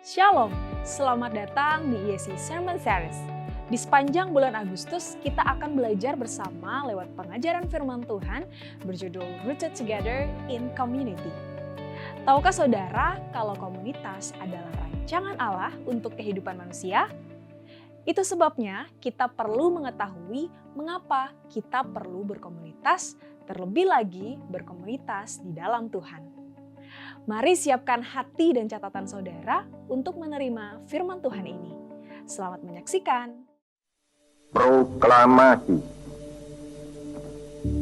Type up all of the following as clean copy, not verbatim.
Shalom, selamat datang di ESC Sermon Series. Di sepanjang bulan Agustus, kita akan belajar bersama lewat pengajaran firman Tuhan berjudul Rooted Together in Community. Tahukah saudara kalau komunitas adalah rancangan Allah untuk kehidupan manusia? Itu sebabnya kita perlu mengetahui mengapa kita perlu berkomunitas, terlebih lagi berkomunitas di dalam Tuhan. Mari siapkan hati dan catatan saudara untuk menerima firman Tuhan ini. Selamat menyaksikan. Proklamasi.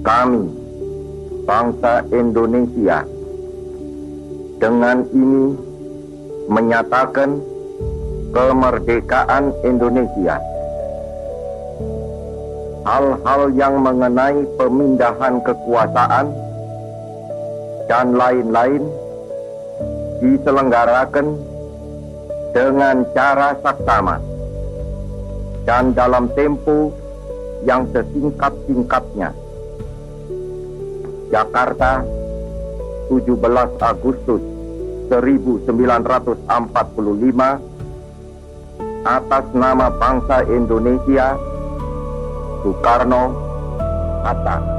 Kami, bangsa Indonesia, dengan ini menyatakan kemerdekaan Indonesia. Hal-hal yang mengenai pemindahan kekuasaan dan lain-lain diselenggarakan dengan cara saksama dan dalam tempo yang sesingkat-singkatnya. Jakarta, 17 Agustus 1945, atas nama bangsa Indonesia, Soekarno-Hatta.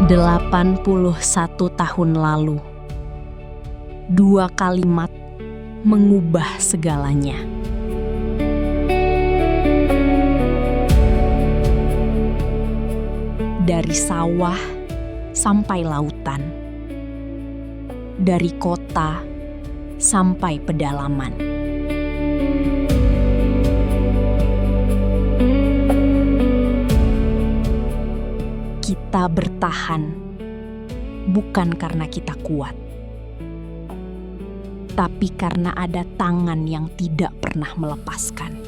"81 tahun lalu, dua kalimat mengubah segalanya. Dari sawah sampai lautan, dari kota sampai pedalaman. Kita bertahan bukan karena kita kuat, tapi karena ada tangan yang tidak pernah melepaskan.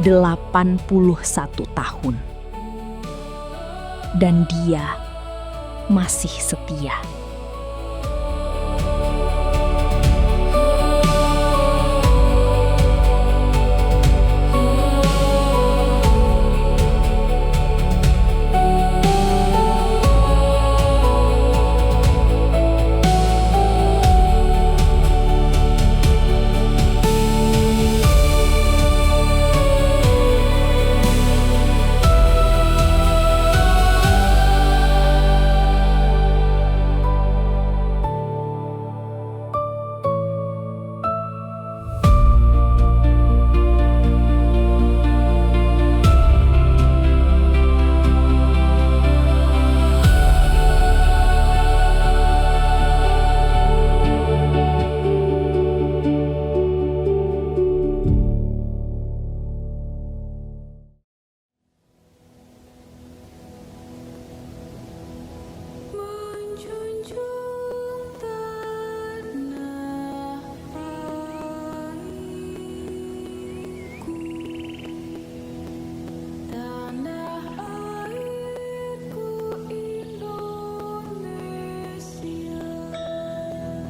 "81 tahun, dan dia masih setia."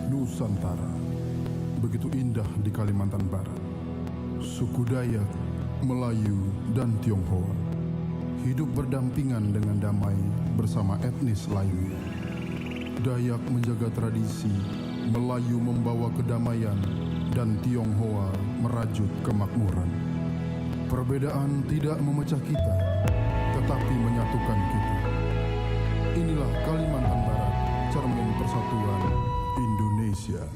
Nusantara begitu indah di Kalimantan Barat. Suku Dayak, Melayu, dan Tionghoa hidup berdampingan dengan damai bersama etnis lainnya. Dayak menjaga tradisi, Melayu membawa kedamaian, dan Tionghoa merajut kemakmuran. Perbedaan tidak memecah kita, tetapi menyatukan kita. Inilah Kalimantan Barat, cermin persatuan Indonesia.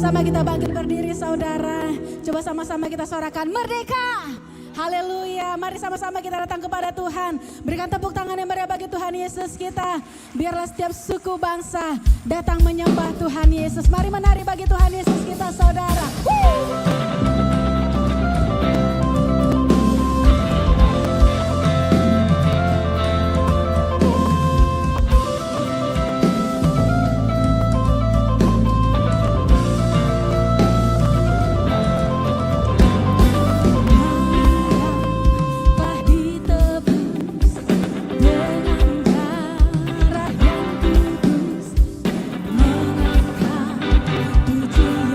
sama-sama kita bangkit berdiri saudara. Coba sama-sama kita suarakan merdeka. Haleluya, mari sama-sama kita datang kepada Tuhan. Berikan tepuk tangan yang meriah bagi Tuhan Yesus kita. Biarlah setiap suku bangsa datang menyembah Tuhan Yesus. Mari menari bagi Tuhan Yesus kita saudara. Dengan darah yang kudus, mengangkat pujian.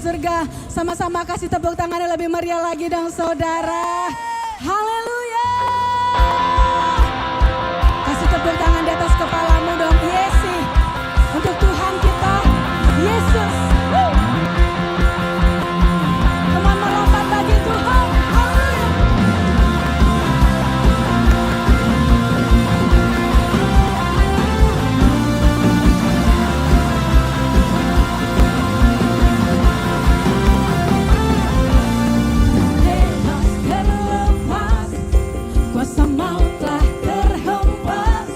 surga. Sama-sama kasih tepuk tangan yang lebih meriah lagi dong saudara. Haleluya. Kasih tepuk tangan di atas kepalamu dong. Yesi. Untuk Tuhan kita, Yesus. Teman melompat bagi Tuhan. Haleluya. Bebas terlepas, kuasa maut telah terhempas.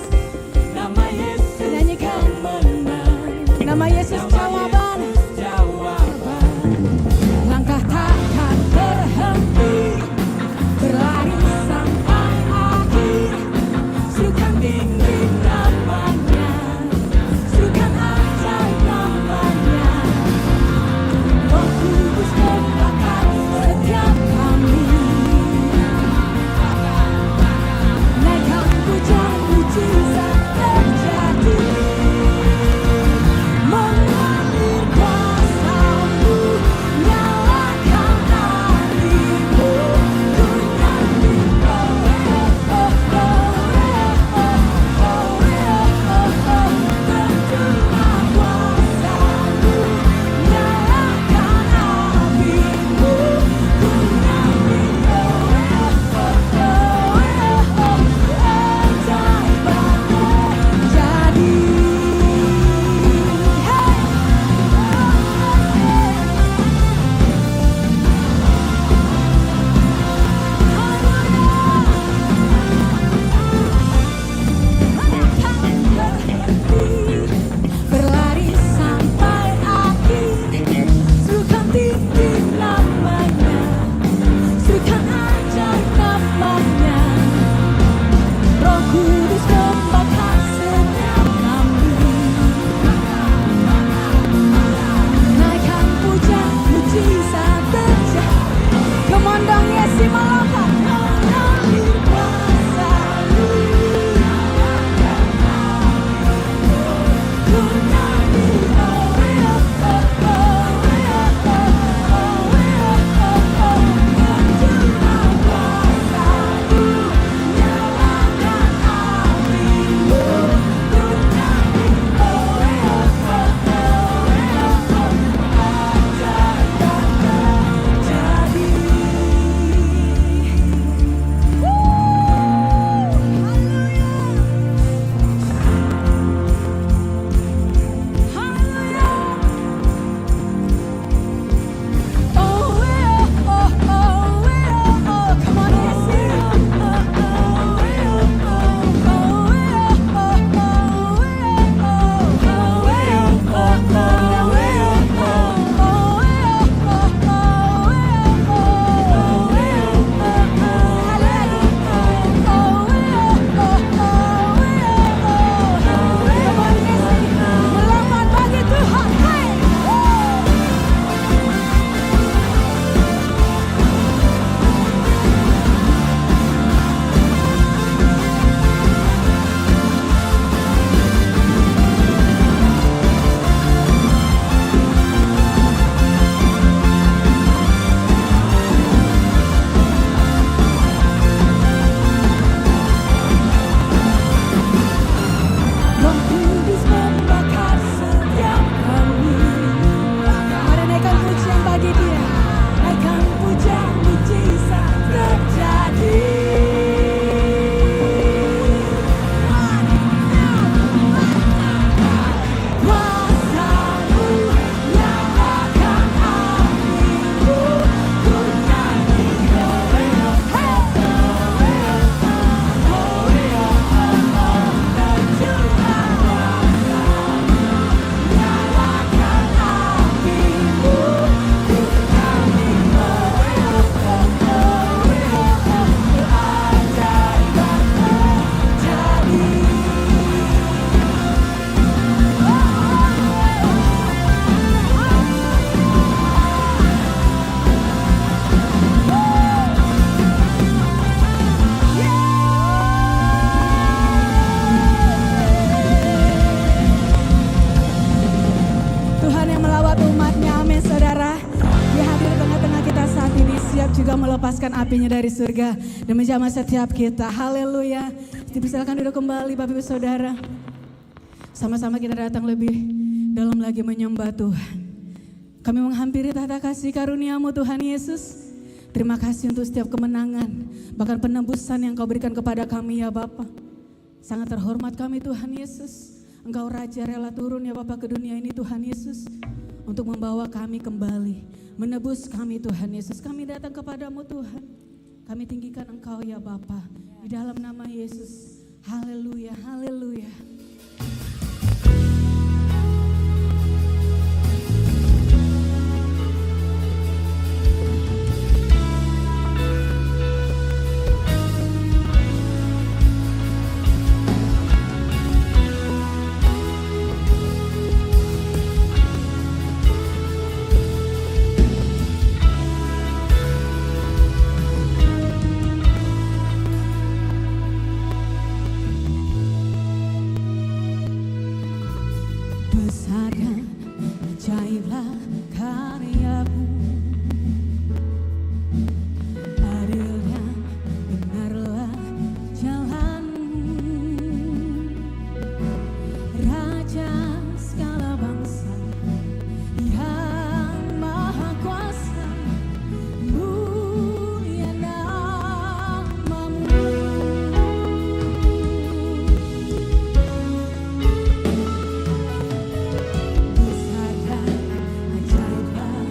Nama Yesus nyanyikan menang. Nama Yesus jawaban. Langkah takkan berhenti, berlari sampai akhir. Serukan tinggi namanya, serukan ajaib namanya. Roh Kudus membakar setiap kami. Naikkan pujian mujizat terjadi. Mengalir kuasa-Mu, nyalakan apimu. Ku nyanyi, tentulah kuasa-Mu, nyalakan apimu. Ku nyanyi, ajaibanmu jadi. Berlari sampai akhir, serukan tinggi namanya, serukan ajaib namanya. Roh Kudus membakar setiap kami. Naikkan pujian mujizat terjadi. Kemondong Yesi melompat. Mengalir kuasa-Mu, ku nyanyi, tentulah kuasa-Mu, nyalakan apimu. Ku nyanyi, ajaib terjadi. Melompat bagi Tuhan. Roh Kudus membakar setiap kami. Mari naikkan pujian bagi Dia. Naikkan pujian mujizat terjadi. Kuasa-Mu, nyalakan apimu. Ku nyanyi, nyalakan apimu. Ku nyanyi, ajaiban terjadi. Tuhan yang melawat umatnya, amin saudara. siap juga melepaskan apinya dari surga dan menjamah setiap kita. Haleluya. Silakan duduk kembali Bapak Ibu Saudara. Sama-sama kita datang lebih dalam lagi menyembah Tuhan. Kami menghampiri tahta kasih karunia-Mu Tuhan Yesus. Terima kasih untuk setiap kemenangan, bahkan penembusan yang Kau berikan kepada kami ya Bapa. Sangat terhormat kami Tuhan Yesus. Engkau Raja rela turun ya Bapa ke dunia ini Tuhan Yesus. Untuk membawa kami kembali, menebus kami Tuhan Yesus. Kami datang kepadamu Tuhan. Kami tinggikan Engkau ya Bapa. Di dalam nama Yesus. Haleluya, haleluya. Besar dan ajaiblah karya-Mu, adil dan benarlah jalan-Mu, Raja segala bangsa yang maha kuasa, mulia nama-Mu. Besar dan ajaiblah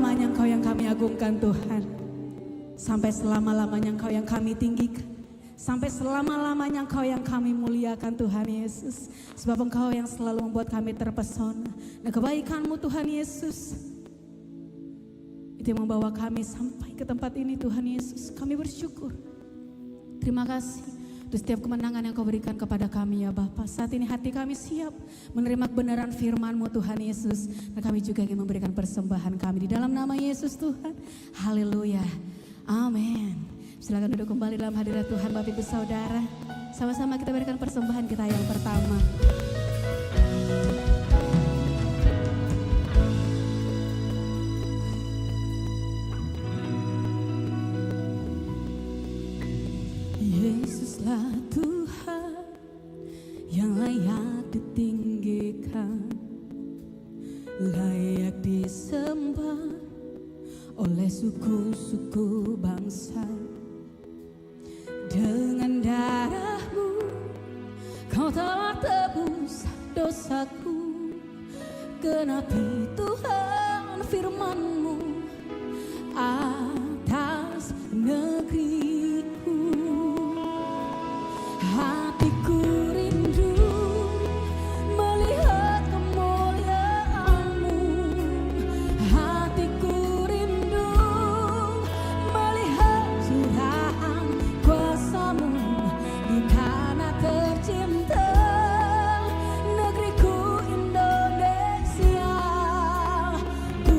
selama-lamanya Engkau yang kami agungkan Tuhan. Sampai selama-lamanya Engkau yang kami tinggikan. Sampai selama-lamanya Engkau yang kami muliakan Tuhan Yesus. Sebab Engkau yang selalu membuat kami terpesona. Dan kebaikan-Mu Tuhan Yesus, itu yang membawa kami sampai ke tempat ini Tuhan Yesus. Kami bersyukur. Terima kasih untuk setiap kemenangan yang Kau berikan kepada kami ya Bapa. Saat ini hati kami siap menerima kebenaran firman-Mu Tuhan Yesus. Dan kami juga ingin memberikan persembahan kami di dalam nama Yesus Tuhan. Haleluya. Amin. Silakan duduk kembali dalam hadirat Tuhan Bapak Ibu Saudara. Sama-sama kita berikan persembahan kita yang pertama. Yesuslah Tuhan yang layak ditinggikan, layak disembah oleh suku-suku bangsa. Dengan darah-Mu Kau telah tebus dosaku. Genapi Tuhan firman-Mu atas negeriku. Hatiku rindu melihat kemuliaan-Mu. Hatiku rindu melihat curahan kuasa-Mu di tanah tercinta, negeriku Indonesia. Ku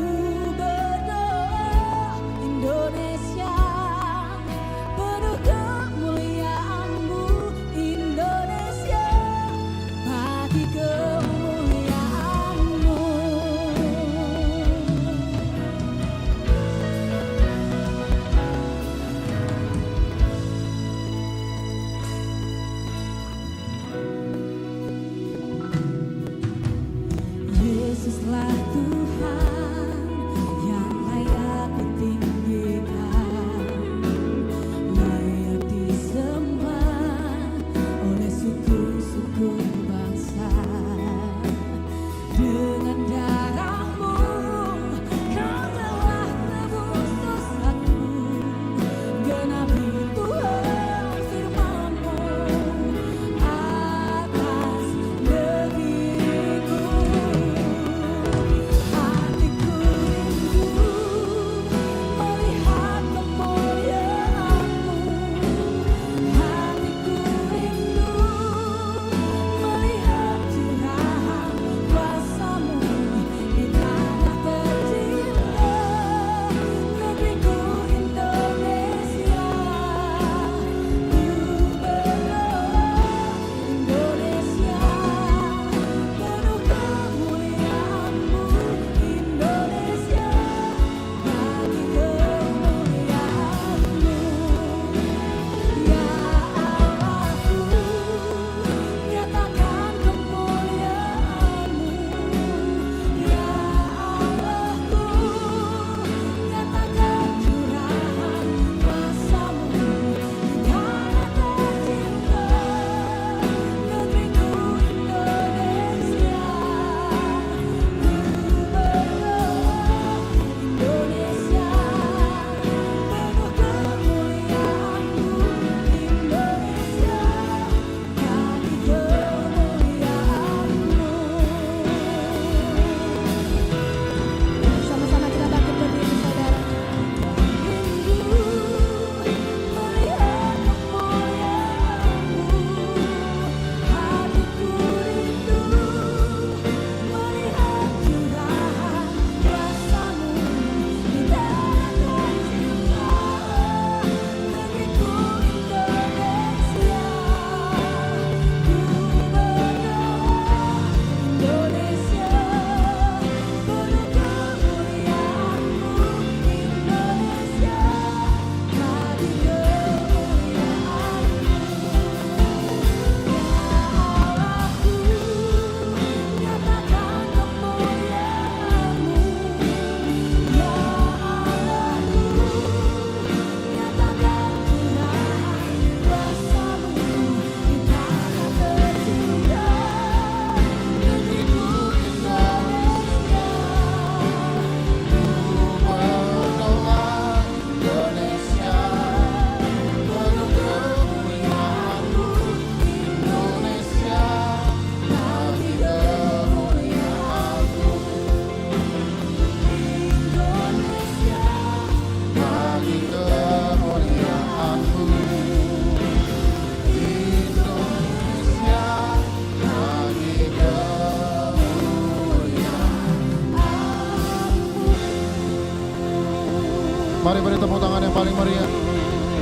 Mari beri tepuk tangan yang paling meriah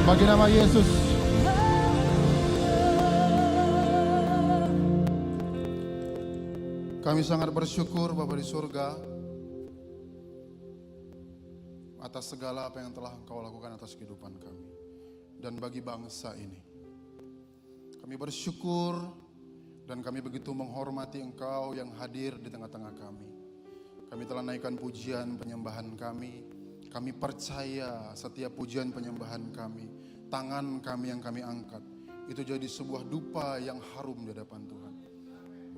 bagi nama Yesus. Kami sangat bersyukur Bapa di surga atas segala apa yang telah Engkau lakukan atas kehidupan kami dan bagi bangsa ini. Kami bersyukur dan kami begitu menghormati Engkau yang hadir di tengah-tengah kami. Kami telah naikkan pujian penyembahan kami. Kami percaya setiap pujian penyembahan kami, tangan kami yang kami angkat, itu jadi sebuah dupa yang harum di hadapan Tuhan.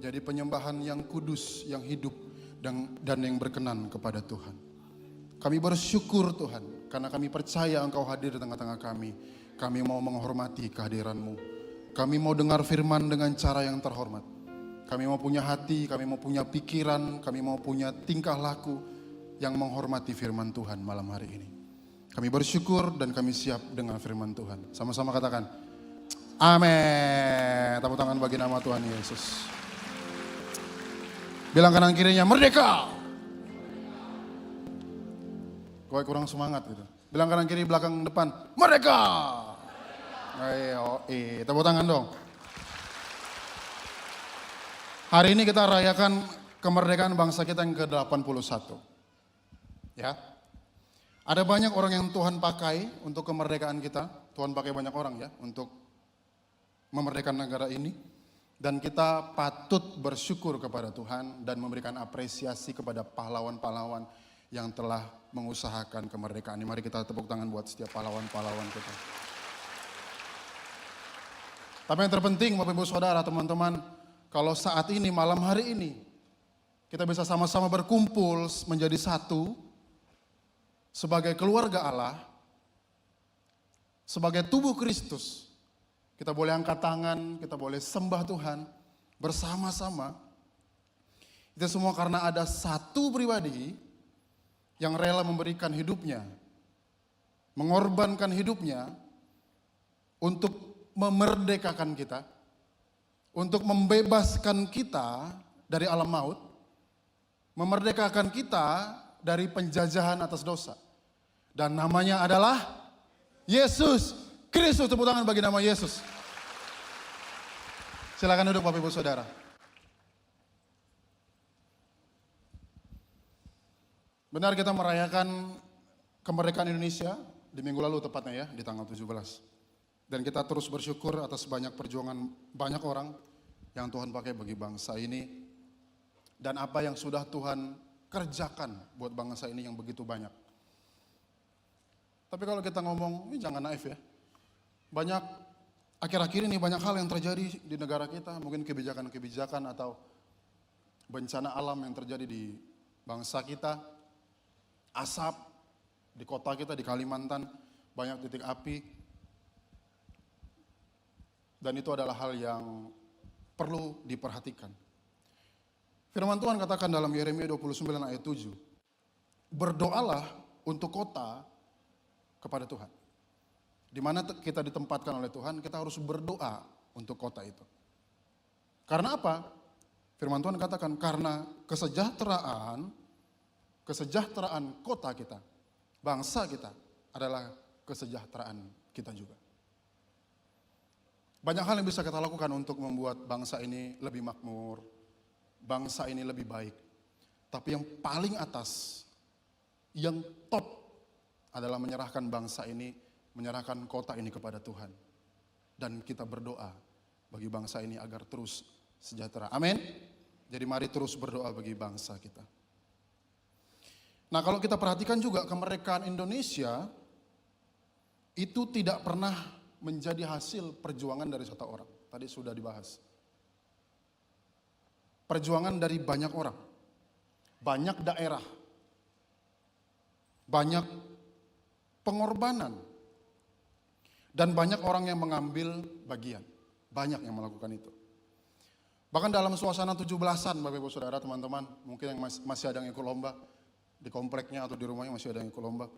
Jadi penyembahan yang kudus, yang hidup, dan yang berkenan kepada Tuhan. Kami bersyukur Tuhan, karena kami percaya Engkau hadir di tengah-tengah kami. Kami mau menghormati kehadiran-Mu. Kami mau dengar firman dengan cara yang terhormat. Kami mau punya hati, kami mau punya pikiran, kami mau punya tingkah laku yang menghormati firman Tuhan malam hari ini. Kami bersyukur dan kami siap dengan firman Tuhan. Sama-sama katakan, amin. Tepuk tangan bagi nama Tuhan Yesus. Bilang kanan kirinya, merdeka. Kau kurang semangat gitu. Bilang kanan kiri, belakang depan, merdeka. Ayo, tepuk tangan dong. Hari ini kita rayakan kemerdekaan bangsa kita yang ke-81. Ya, ada banyak orang yang Tuhan pakai untuk kemerdekaan kita. Tuhan pakai banyak orang ya untuk memerdekakan negara ini. Dan kita patut bersyukur kepada Tuhan dan memberikan apresiasi kepada pahlawan-pahlawan yang telah mengusahakan kemerdekaan ini. Mari kita tepuk tangan buat setiap pahlawan-pahlawan kita. Tapi yang terpenting Bapak Ibu Saudara, teman-teman, kalau saat ini, malam hari ini, kita bisa sama-sama berkumpul menjadi satu, sebagai keluarga Allah, sebagai tubuh Kristus, kita boleh angkat tangan, kita boleh sembah Tuhan bersama-sama. Itu semua karena ada satu pribadi yang rela memberikan hidupnya, mengorbankan hidupnya untuk memerdekakan kita, untuk membebaskan kita dari alam maut, memerdekakan kita dari penjajahan atas dosa. Dan namanya adalah Yesus Kristus. Tepuk tangan bagi nama Yesus. Silakan duduk Bapak Ibu Saudara. Benar kita merayakan kemerdekaan Indonesia di minggu lalu tepatnya ya, di tanggal 17. Dan kita terus bersyukur atas banyak perjuangan banyak orang yang Tuhan pakai bagi bangsa ini. Dan apa yang sudah Tuhan kerjakan buat bangsa ini yang begitu banyak. Tapi kalau kita ngomong, ini jangan naif ya. Banyak, akhir-akhir ini banyak hal yang terjadi di negara kita. Mungkin kebijakan-kebijakan atau bencana alam yang terjadi di bangsa kita. Asap di kota kita, di Kalimantan, banyak titik api. Dan itu adalah hal yang perlu diperhatikan. Firman Tuhan katakan dalam Yeremia 29 ayat 7, berdoalah untuk kota kepada Tuhan. Di mana kita ditempatkan oleh Tuhan, kita harus berdoa untuk kota itu. Karena apa? Firman Tuhan katakan, karena kesejahteraan kota kita, bangsa kita adalah kesejahteraan kita juga. Banyak hal yang bisa kita lakukan untuk membuat bangsa ini lebih makmur, bangsa ini lebih baik. Tapi yang paling atas, yang top adalah menyerahkan bangsa ini, menyerahkan kota ini kepada Tuhan. Dan kita berdoa bagi bangsa ini agar terus sejahtera. Amin. Jadi mari terus berdoa bagi bangsa kita. Nah, kalau kita perhatikan juga kemerdekaan Indonesia itu tidak pernah menjadi hasil perjuangan dari satu orang. Tadi sudah dibahas. Perjuangan dari banyak orang, banyak daerah, banyak pengorbanan, dan banyak orang yang mengambil bagian. Banyak yang melakukan itu. Bahkan dalam suasana 17-an, Bapak Ibu Saudara, teman-teman, mungkin yang masih ada yang ikut lomba, di kompleknya atau di rumahnya masih ada yang ikut lomba.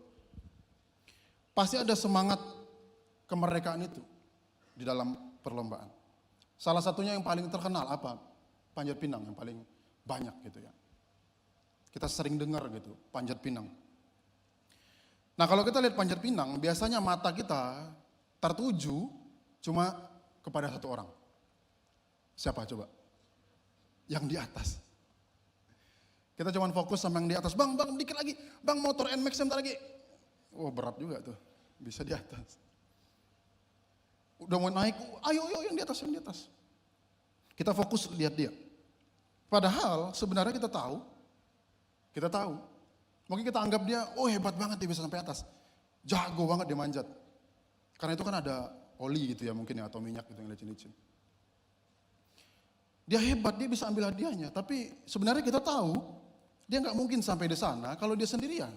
Pasti ada semangat kemerdekaan itu di dalam perlombaan. Salah satunya yang paling terkenal apa? Panjat Pinang yang paling banyak gitu ya. Kita sering dengar gitu, Panjat Pinang. Nah kalau kita lihat Panjat Pinang, biasanya mata kita tertuju cuma kepada satu orang. Siapa coba? Yang di atas. Kita cuma fokus sama yang di atas. Bang, dikit lagi. Bang, motor NMAX sebentar lagi. Oh berat juga tuh, bisa di atas. Udah mau naik, ayo yang di atas, Kita fokus lihat dia. Padahal sebenarnya kita tahu. Mungkin kita anggap dia, oh hebat banget dia bisa sampai atas. Jago banget dia manjat. Karena itu kan ada oli gitu ya mungkin ya, atau minyak gitu yang licin-licin. Dia hebat, dia bisa ambil hadiahnya. Tapi sebenarnya kita tahu, dia nggak mungkin sampai di sana kalau dia sendirian.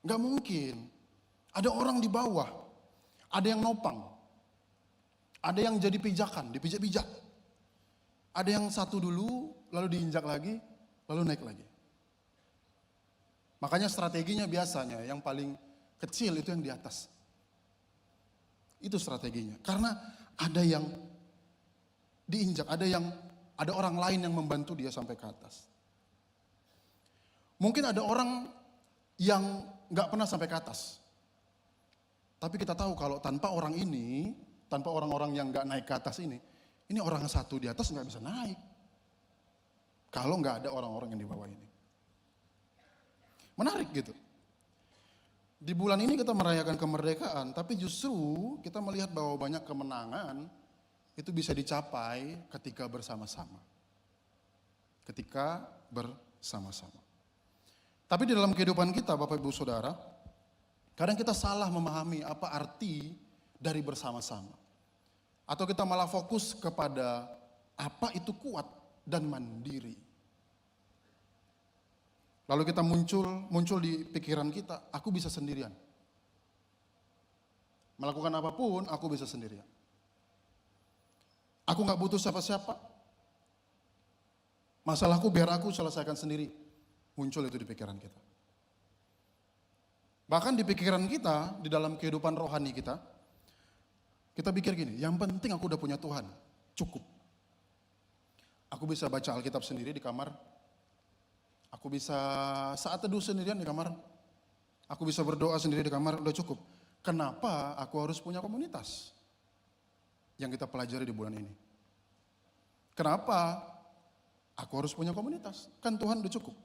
Nggak mungkin. Ada orang di bawah. Ada yang nopang. Ada yang jadi pijakan, dipijak-pijak. Ada yang satu dulu, lalu diinjak lagi, lalu naik lagi. Makanya strateginya biasanya yang paling kecil itu yang di atas. Itu strateginya. Karena ada yang diinjak, ada orang lain yang membantu dia sampai ke atas. Mungkin ada orang yang nggak pernah sampai ke atas. Tapi kita tahu kalau tanpa orang ini, tanpa orang-orang yang nggak naik ke atas ini orang satu di atas nggak bisa naik. Kalau nggak ada orang-orang yang di bawah ini. Menarik gitu. Di bulan ini kita merayakan kemerdekaan, tapi justru kita melihat bahwa banyak kemenangan itu bisa dicapai ketika bersama-sama. Ketika bersama-sama. Tapi di dalam kehidupan kita, Bapak Ibu Saudara, kadang kita salah memahami apa arti dari bersama-sama. Atau kita malah fokus kepada apa itu kuat dan mandiri. Lalu kita muncul di pikiran kita, aku bisa sendirian. Melakukan apapun, aku bisa sendirian. Aku gak butuh siapa-siapa. Masalahku biar aku selesaikan sendiri. Muncul itu di pikiran kita. Bahkan di pikiran kita, di dalam kehidupan rohani kita pikir gini, yang penting aku udah punya Tuhan, cukup. Aku bisa baca Alkitab sendiri di kamar, aku bisa saat teduh sendirian di kamar, aku bisa berdoa sendiri di kamar, udah cukup. Kenapa aku harus punya komunitas? Yang kita pelajari di bulan ini. Kenapa aku harus punya komunitas? Kan Tuhan udah cukup.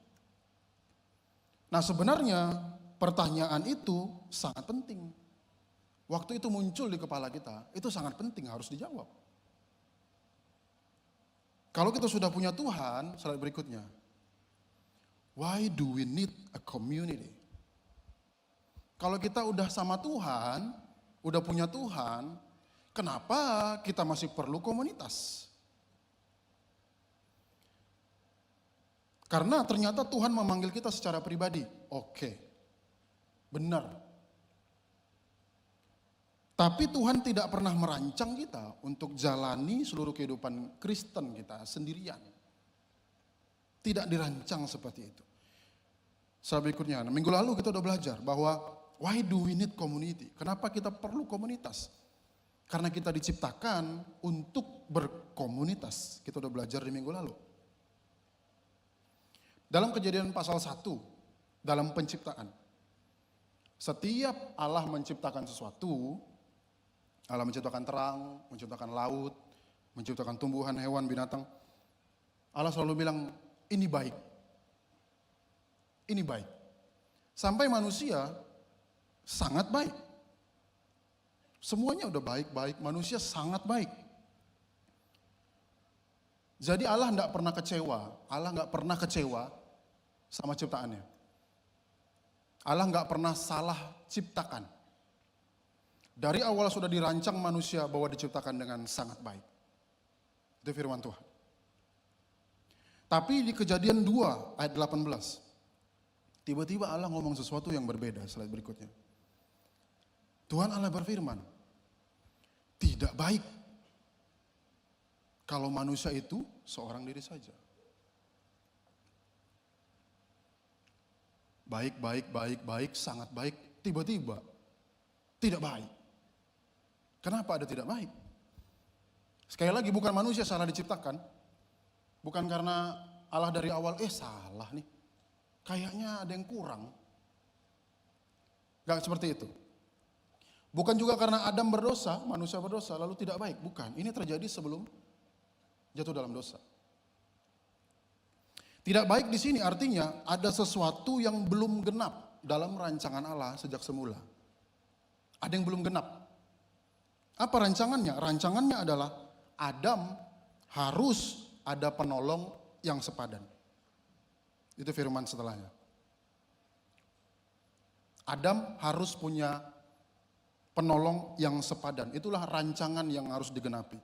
Nah sebenarnya pertanyaan itu sangat penting. Waktu itu muncul di kepala kita, itu sangat penting harus dijawab. Kalau kita sudah punya Tuhan, slide berikutnya. Why do we need a community? Kalau kita udah sama Tuhan, udah punya Tuhan, kenapa kita masih perlu komunitas? Karena ternyata Tuhan memanggil kita secara pribadi. Oke, benar. Tapi Tuhan tidak pernah merancang kita untuk jalani seluruh kehidupan Kristen kita sendirian. Tidak dirancang seperti itu. Saat berikutnya, minggu lalu kita udah belajar bahwa why do we need community? Kenapa kita perlu komunitas? Karena kita diciptakan untuk berkomunitas. Kita udah belajar di minggu lalu. Dalam Kejadian pasal 1, dalam penciptaan. Setiap Allah menciptakan sesuatu, Allah menciptakan terang, menciptakan laut, menciptakan tumbuhan, hewan, binatang. Allah selalu bilang, ini baik. Ini baik. Sampai manusia sangat baik. Semuanya udah baik-baik, manusia sangat baik. Jadi Allah tidak pernah kecewa sama ciptaannya. Allah nggak pernah salah ciptakan. Dari awal sudah dirancang manusia bahwa diciptakan dengan sangat baik. Itu firman Tuhan. Tapi di Kejadian 2 ayat 18, tiba-tiba Allah ngomong sesuatu yang berbeda. Slide berikutnya. Tuhan Allah berfirman, tidak baik kalau manusia itu seorang diri saja. Baik, sangat baik, tiba-tiba tidak baik. Kenapa ada tidak baik? Sekali lagi bukan manusia salah diciptakan. Bukan karena Allah dari awal salah nih. Kayaknya ada yang kurang. Gak seperti itu. Bukan juga karena Adam berdosa, manusia berdosa, lalu tidak baik. Bukan, ini terjadi sebelum jatuh dalam dosa. Tidak baik di sini artinya ada sesuatu yang belum genap dalam rancangan Allah sejak semula. Ada yang belum genap. Apa rancangannya? Rancangannya adalah Adam harus ada penolong yang sepadan. Itu firman setelahnya. Adam harus punya penolong yang sepadan. Itulah rancangan yang harus digenapi.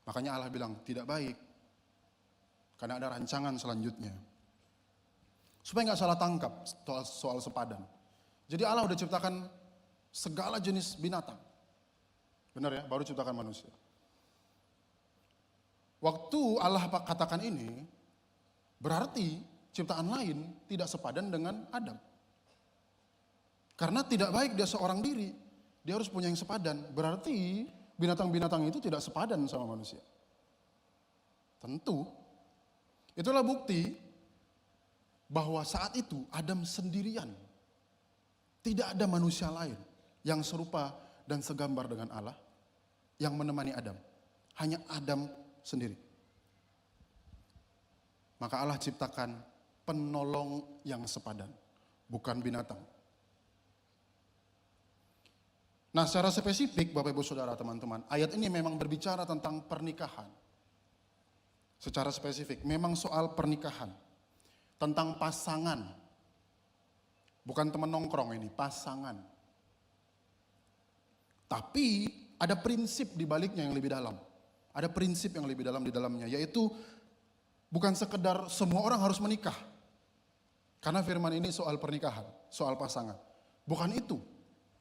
Makanya Allah bilang tidak baik. Karena ada rancangan selanjutnya. Supaya nggak salah tangkap soal sepadan. Jadi Allah udah ciptakan segala jenis binatang. Benar ya, baru ciptakan manusia. Waktu Allah katakan ini, berarti ciptaan lain tidak sepadan dengan Adam. Karena tidak baik dia seorang diri, dia harus punya yang sepadan. Berarti binatang-binatang itu tidak sepadan sama manusia. Tentu. Itulah bukti bahwa saat itu Adam sendirian. Tidak ada manusia lain yang serupa dan segambar dengan Allah yang menemani Adam. Hanya Adam sendiri. Maka Allah ciptakan penolong yang sepadan, bukan binatang. Nah, secara spesifik Bapak Ibu Saudara teman-teman, ayat ini memang berbicara tentang pernikahan. Secara spesifik, memang soal pernikahan. Tentang pasangan. Bukan teman nongkrong ini, pasangan. Tapi ada prinsip di baliknya yang lebih dalam. Ada prinsip yang lebih dalam di dalamnya, yaitu bukan sekedar semua orang harus menikah. Karena firman ini soal pernikahan, soal pasangan. Bukan itu.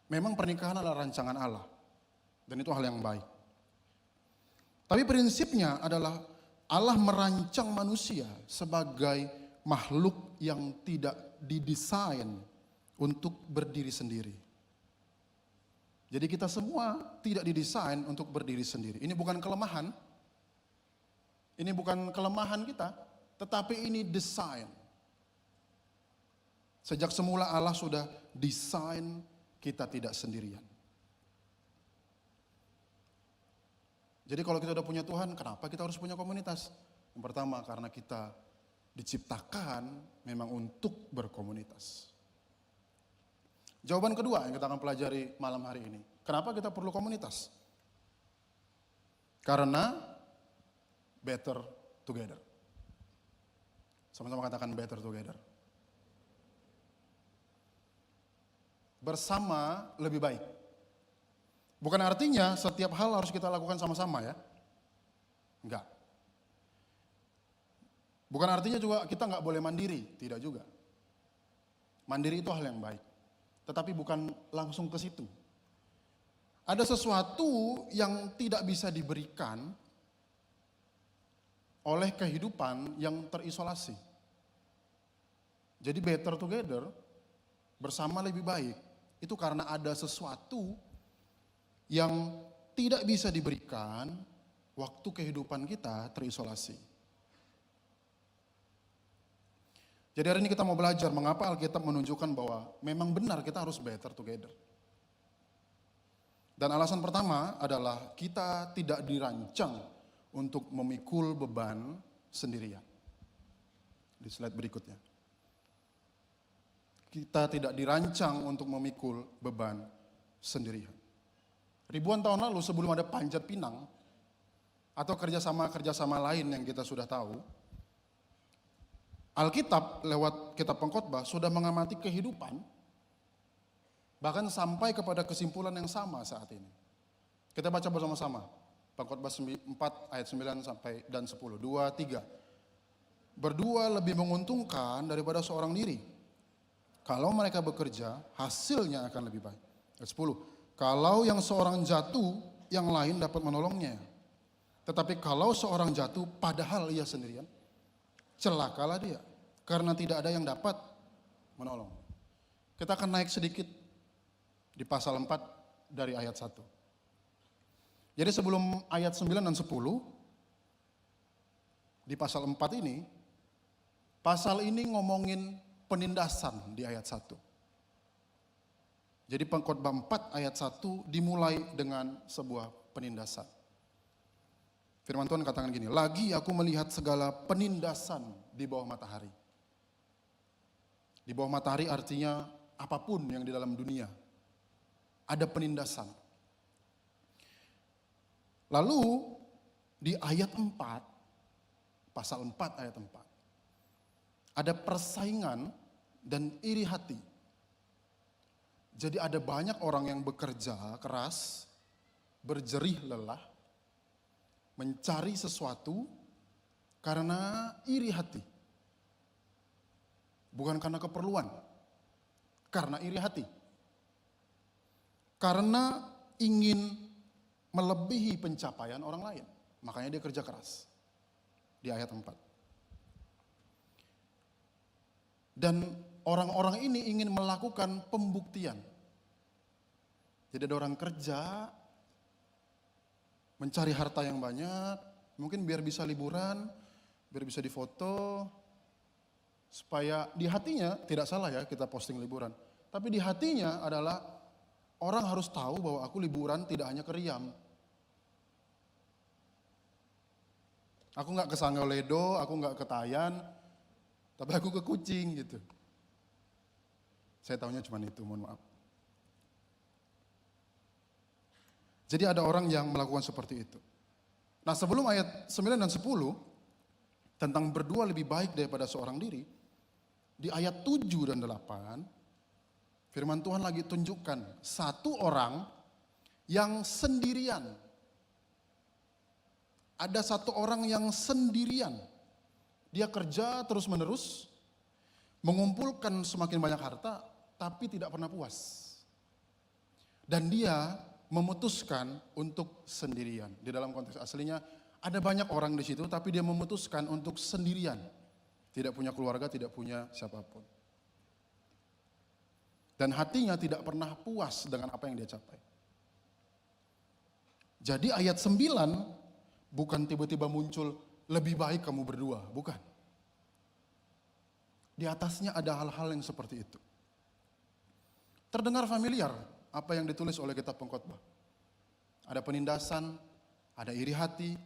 Memang pernikahan adalah rancangan Allah. Dan itu hal yang baik. Tapi prinsipnya adalah Allah merancang manusia sebagai makhluk yang tidak didesain untuk berdiri sendiri. Jadi kita semua tidak didesain untuk berdiri sendiri. Ini bukan kelemahan. Ini bukan kelemahan kita, tetapi ini desain. Sejak semula Allah sudah desain kita tidak sendirian. Jadi kalau kita udah punya Tuhan, kenapa kita harus punya komunitas? Yang pertama, karena kita diciptakan memang untuk berkomunitas. Jawaban kedua yang kita akan pelajari malam hari ini. Kenapa kita perlu komunitas? Karena better together. Sama-sama katakan better together. Bersama lebih baik. Bukan artinya setiap hal harus kita lakukan sama-sama ya. Enggak. Bukan artinya juga kita nggak boleh mandiri, tidak juga. Mandiri itu hal yang baik. Tetapi bukan langsung ke situ. Ada sesuatu yang tidak bisa diberikan oleh kehidupan yang terisolasi. Jadi better together, bersama lebih baik. Itu karena ada sesuatu yang tidak bisa diberikan waktu kehidupan kita terisolasi. Jadi hari ini kita mau belajar mengapa Alkitab menunjukkan bahwa memang benar kita harus better together. Dan alasan pertama adalah kita tidak dirancang untuk memikul beban sendirian. Di slide berikutnya. Kita tidak dirancang untuk memikul beban sendirian. Ribuan tahun lalu sebelum ada Panjat Pinang atau kerjasama lain yang kita sudah tahu, Alkitab lewat kitab Pengkhotbah sudah mengamati kehidupan bahkan sampai kepada kesimpulan yang sama saat ini. Kita baca bersama-sama. Pengkhotbah 4 ayat 9 sampai dan 10. 2, 3. Berdua lebih menguntungkan daripada seorang diri. Kalau mereka bekerja, hasilnya akan lebih baik. Ayat 10. Kalau yang seorang jatuh, yang lain dapat menolongnya. Tetapi kalau seorang jatuh padahal ia sendirian, celakalah dia. Karena tidak ada yang dapat menolong. Kita akan naik sedikit di pasal 4 dari ayat 1. Jadi sebelum ayat 9 dan 10, di pasal 4 ini, pasal ini ngomongin penindasan di ayat 1. Jadi Pengkhotbah 4 ayat 1 dimulai dengan sebuah penindasan. Firman Tuhan katakan gini, lagi aku melihat segala penindasan di bawah matahari. Di bawah matahari artinya apapun yang di dalam dunia. Ada penindasan. Lalu di ayat 4, pasal 4 ayat 4, ada persaingan dan iri hati. Jadi ada banyak orang yang bekerja keras, berjerih lelah, mencari sesuatu karena iri hati. Bukan karena keperluan, karena iri hati. Karena ingin melebihi pencapaian orang lain. Makanya dia kerja keras. Di ayat 4. Dan orang-orang ini ingin melakukan pembuktian. Jadi ada orang kerja, mencari harta yang banyak, mungkin biar bisa liburan, biar bisa difoto, supaya di hatinya, tidak salah ya kita posting liburan, tapi di hatinya adalah orang harus tahu bahwa aku liburan tidak hanya ke Riam. Aku nggak ke Sanggaoledo, aku nggak ke Tayan, tapi aku ke Kucing gitu. Saya tahunya cuma itu, mohon maaf. Jadi ada orang yang melakukan seperti itu. Nah sebelum ayat 9 dan 10, tentang berdua lebih baik daripada seorang diri, di ayat 7 dan 8, firman Tuhan lagi tunjukkan satu orang yang sendirian. Ada satu orang yang sendirian. Dia kerja terus menerus, mengumpulkan semakin banyak harta, tapi tidak pernah puas. Dan dia memutuskan untuk sendirian. Di dalam konteks aslinya, ada banyak orang di situ, tapi dia memutuskan untuk sendirian. Tidak punya keluarga, tidak punya siapapun. Dan hatinya tidak pernah puas dengan apa yang dia capai. Jadi ayat 9, bukan tiba-tiba muncul, lebih baik kamu berdua, bukan. Di atasnya ada hal-hal yang seperti itu. Terdengar familiar apa yang ditulis oleh kitab Pengkhotbah. Ada penindasan, ada iri hati,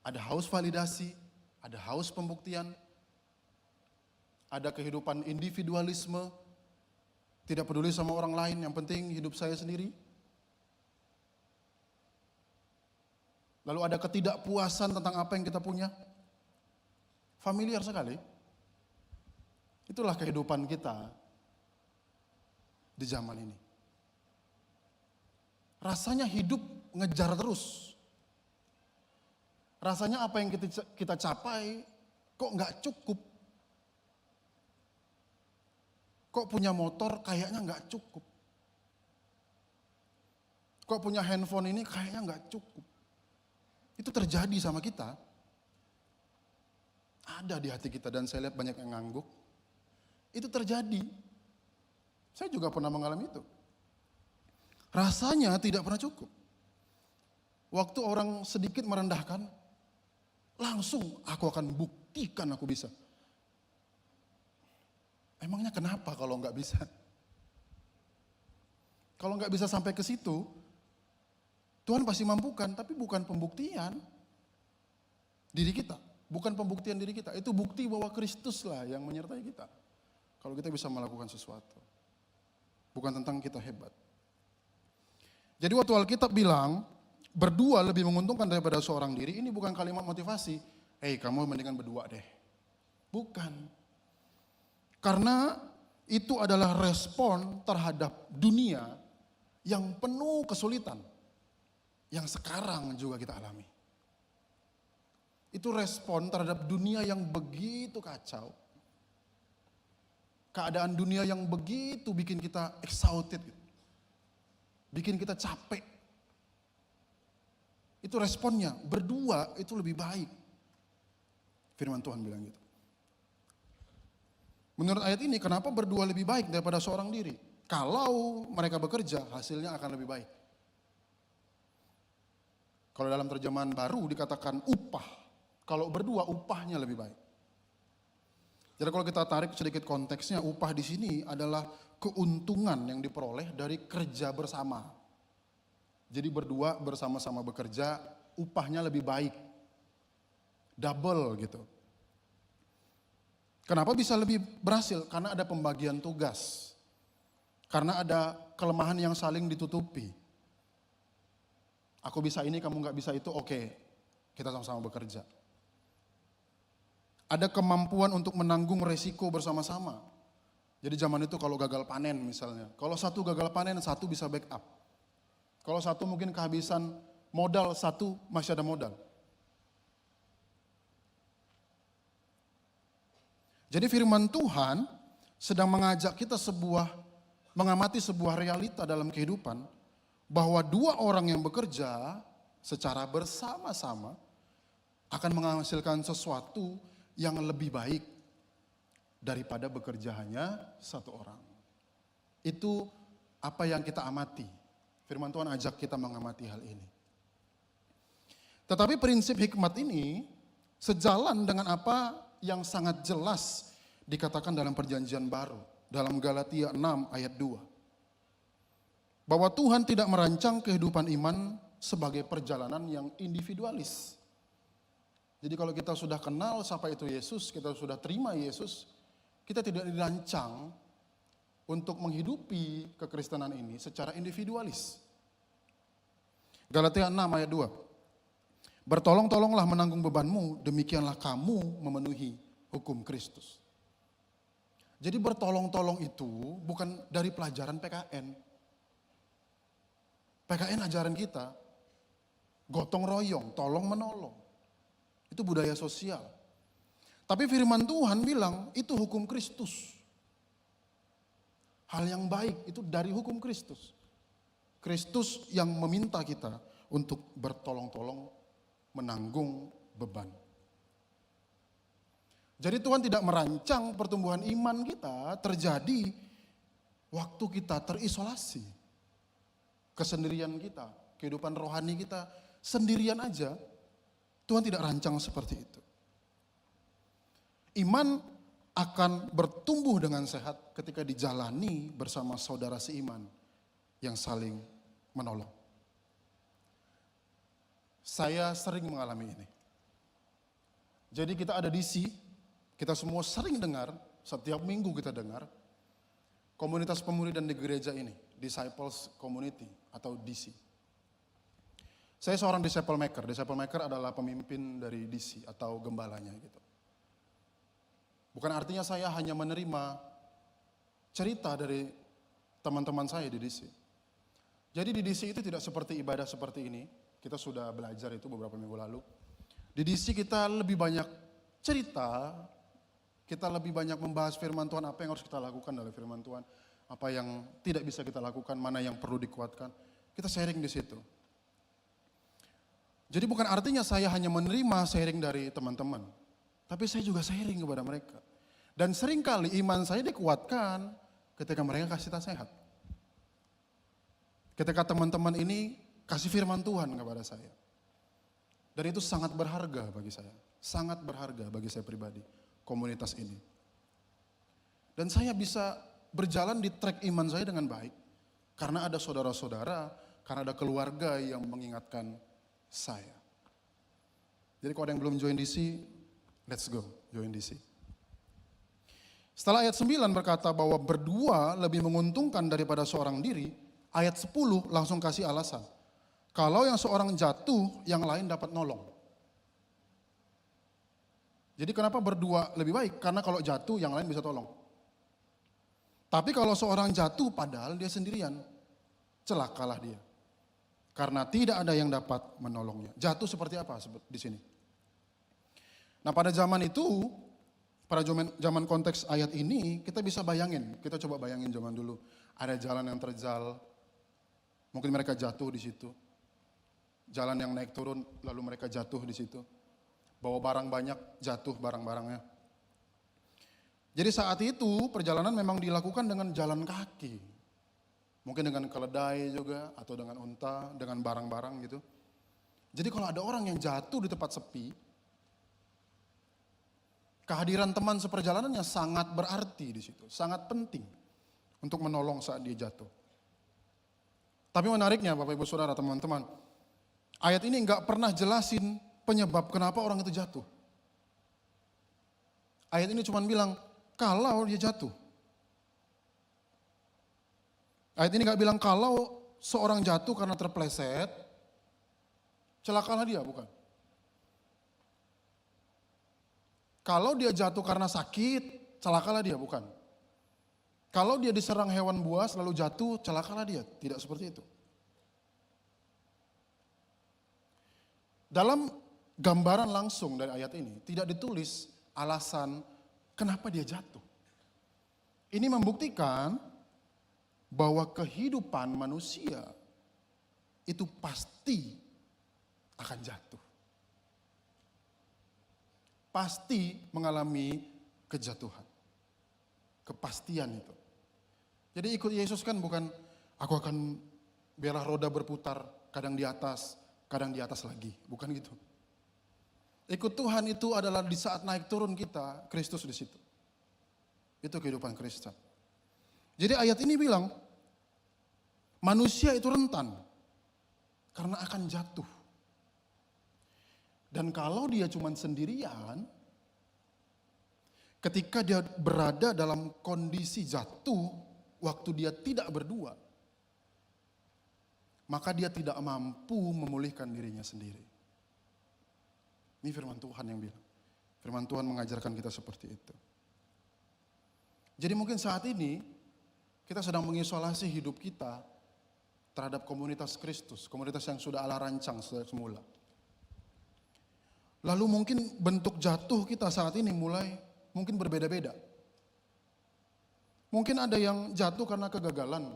ada haus validasi, ada haus pembuktian, ada kehidupan individualisme, tidak peduli sama orang lain, yang penting hidup saya sendiri. Lalu ada ketidakpuasan tentang apa yang kita punya. Familiar sekali. Itulah kehidupan kita di zaman ini. Rasanya hidup ngejar terus. Rasanya apa yang kita capai kok nggak cukup. Kok punya motor kayaknya nggak cukup. Kok punya handphone ini kayaknya nggak cukup. Itu terjadi sama kita. Ada di hati kita dan saya lihat banyak yang ngangguk. Itu terjadi. Saya juga pernah mengalami itu. Rasanya tidak pernah cukup. Waktu orang sedikit merendahkan, langsung aku akan buktikan aku bisa. Emangnya kenapa kalau nggak bisa? Kalau nggak bisa sampai ke situ, Tuhan pasti mampukan, tapi bukan pembuktian diri kita. Bukan pembuktian diri kita, itu bukti bahwa Kristus lah yang menyertai kita. Kalau kita bisa melakukan sesuatu. Bukan tentang kita hebat. Jadi waktu Alkitab bilang, berdua lebih menguntungkan daripada seorang diri, ini bukan kalimat motivasi. Kamu mendingan berdua deh. Bukan. Karena itu adalah respon terhadap dunia yang penuh kesulitan. Yang sekarang juga kita alami. Itu respon terhadap dunia yang begitu kacau. Keadaan dunia yang begitu bikin kita exhausted. Bikin kita capek. Itu responnya, berdua itu lebih baik. Firman Tuhan bilang gitu. Menurut ayat ini, kenapa berdua lebih baik daripada seorang diri? Kalau mereka bekerja, hasilnya akan lebih baik. Kalau dalam terjemahan baru dikatakan upah. Kalau berdua upahnya lebih baik. Jadi kalau kita tarik sedikit konteksnya, upah di sini adalah keuntungan yang diperoleh dari kerja bersama. Jadi berdua bersama-sama bekerja, upahnya lebih baik. Double gitu. Kenapa bisa lebih berhasil? Karena ada pembagian tugas. Karena ada kelemahan yang saling ditutupi. Aku bisa ini, kamu nggak bisa itu, oke. Kita sama-sama bekerja. Ada kemampuan untuk menanggung resiko bersama-sama. Jadi zaman itu kalau gagal panen misalnya. Kalau satu gagal panen, satu bisa backup. Kalau satu mungkin kehabisan modal, satu masih ada modal. Jadi firman Tuhan sedang mengajak kita mengamati sebuah realita dalam kehidupan, bahwa dua orang yang bekerja secara bersama-sama akan menghasilkan sesuatu yang lebih baik daripada bekerja hanya satu orang. Itu apa yang kita amati. Firman Tuhan ajak kita mengamati hal ini. Tetapi prinsip hikmat ini sejalan dengan apa yang sangat jelas dikatakan dalam perjanjian baru. Dalam Galatia 6 ayat 2. Bahwa Tuhan tidak merancang kehidupan iman sebagai perjalanan yang individualis. Jadi kalau kita sudah kenal siapa itu Yesus, kita sudah terima Yesus, kita tidak dirancang untuk menghidupi kekristenan ini secara individualis. Galatia 6 ayat 2. Bertolong-tolonglah menanggung bebanmu, demikianlah kamu memenuhi hukum Kristus. Jadi bertolong-tolong itu bukan dari pelajaran PKN. PKN ajaran kita, gotong royong, tolong menolong. Itu budaya sosial. Tapi firman Tuhan bilang itu hukum Kristus. Hal yang baik itu dari hukum Kristus. Kristus yang meminta kita untuk bertolong-tolong menanggung beban. Jadi Tuhan tidak merancang pertumbuhan iman kita terjadi waktu kita terisolasi. Kesendirian kita, kehidupan rohani kita sendirian aja. Tuhan tidak rancang seperti itu. Iman akan bertumbuh dengan sehat ketika dijalani bersama saudara seiman yang saling menolong. Saya sering mengalami ini. Jadi kita ada DC, kita semua sering dengar, setiap minggu kita dengar, komunitas pemuridan di gereja ini, Disciples Community atau DC. Saya seorang disciple maker. Disciple maker adalah pemimpin dari DC atau gembalanya gitu. Bukan artinya saya hanya menerima cerita dari teman-teman saya di DC. Jadi di DC itu tidak seperti ibadah seperti ini. Kita sudah belajar itu beberapa minggu lalu. Di DC kita lebih banyak cerita, kita lebih banyak membahas firman Tuhan, apa yang harus kita lakukan dalam firman Tuhan, apa yang tidak bisa kita lakukan, mana yang perlu dikuatkan. Kita sharing di situ. Jadi bukan artinya saya hanya menerima sharing dari teman-teman, tapi saya juga sharing kepada mereka. Dan seringkali iman saya dikuatkan ketika mereka kasih nasihat. Ketika teman-teman ini kasih firman Tuhan kepada saya. Dan itu sangat berharga bagi saya. Sangat berharga bagi saya pribadi, komunitas ini. Dan saya bisa berjalan di track iman saya dengan baik. Karena ada saudara-saudara, karena ada keluarga yang mengingatkan saya. Jadi kalau ada yang belum join DC, let's go, join DC. Setelah ayat 9 berkata bahwa berdua lebih menguntungkan daripada seorang diri, ayat 10 langsung kasih alasan. Kalau yang seorang jatuh, yang lain dapat nolong. Jadi kenapa berdua lebih baik? Karena kalau jatuh, yang lain bisa tolong. Tapi kalau seorang jatuh padahal dia sendirian, celakalah dia. Karena tidak ada yang dapat menolongnya. Jatuh seperti apa di sini? Nah pada zaman itu, pada zaman konteks ayat ini, kita bisa bayangin. Kita coba bayangin zaman dulu. Ada jalan yang terjal, mungkin mereka jatuh di situ. Jalan yang naik turun, lalu mereka jatuh di situ. Bawa barang banyak, jatuh barang-barangnya. Jadi saat itu perjalanan memang dilakukan dengan jalan kaki. Mungkin dengan keledai juga, atau dengan unta, dengan barang-barang gitu. Jadi kalau ada orang yang jatuh di tempat sepi, Kehadiran teman seperjalanannya sangat berarti di situ, sangat penting untuk menolong saat dia jatuh. Tapi menariknya Bapak Ibu Saudara teman-teman, ayat ini nggak pernah jelasin penyebab kenapa orang itu jatuh. Ayat ini cuma bilang kalau dia jatuh. Ayat ini nggak bilang kalau seorang jatuh karena terpleset, celakalah dia, bukan. Kalau dia jatuh karena sakit, celakalah dia, bukan. Kalau dia diserang hewan buas lalu jatuh, celakalah dia. Tidak seperti itu. Dalam gambaran langsung dari ayat ini, tidak ditulis alasan kenapa dia jatuh. Ini membuktikan bahwa kehidupan manusia itu pasti akan jatuh. Pasti mengalami kejatuhan. Kepastian itu. Jadi ikut Yesus kan bukan aku akan biarlah roda berputar, kadang di atas lagi. Bukan gitu. Ikut Tuhan itu adalah di saat naik turun kita, Kristus di situ. Itu kehidupan Kristen. Jadi ayat ini bilang, manusia itu rentan karena akan jatuh. Dan kalau dia cuma sendirian, ketika dia berada dalam kondisi jatuh, waktu dia tidak berdua, maka dia tidak mampu memulihkan dirinya sendiri. Ini firman Tuhan yang bilang. Firman Tuhan mengajarkan kita seperti itu. Jadi mungkin saat ini, kita sedang mengisolasi hidup kita terhadap komunitas Kristus, komunitas yang sudah Allah rancang semula. Lalu mungkin bentuk jatuh kita saat ini mulai mungkin berbeda-beda. Mungkin ada yang jatuh karena kegagalan.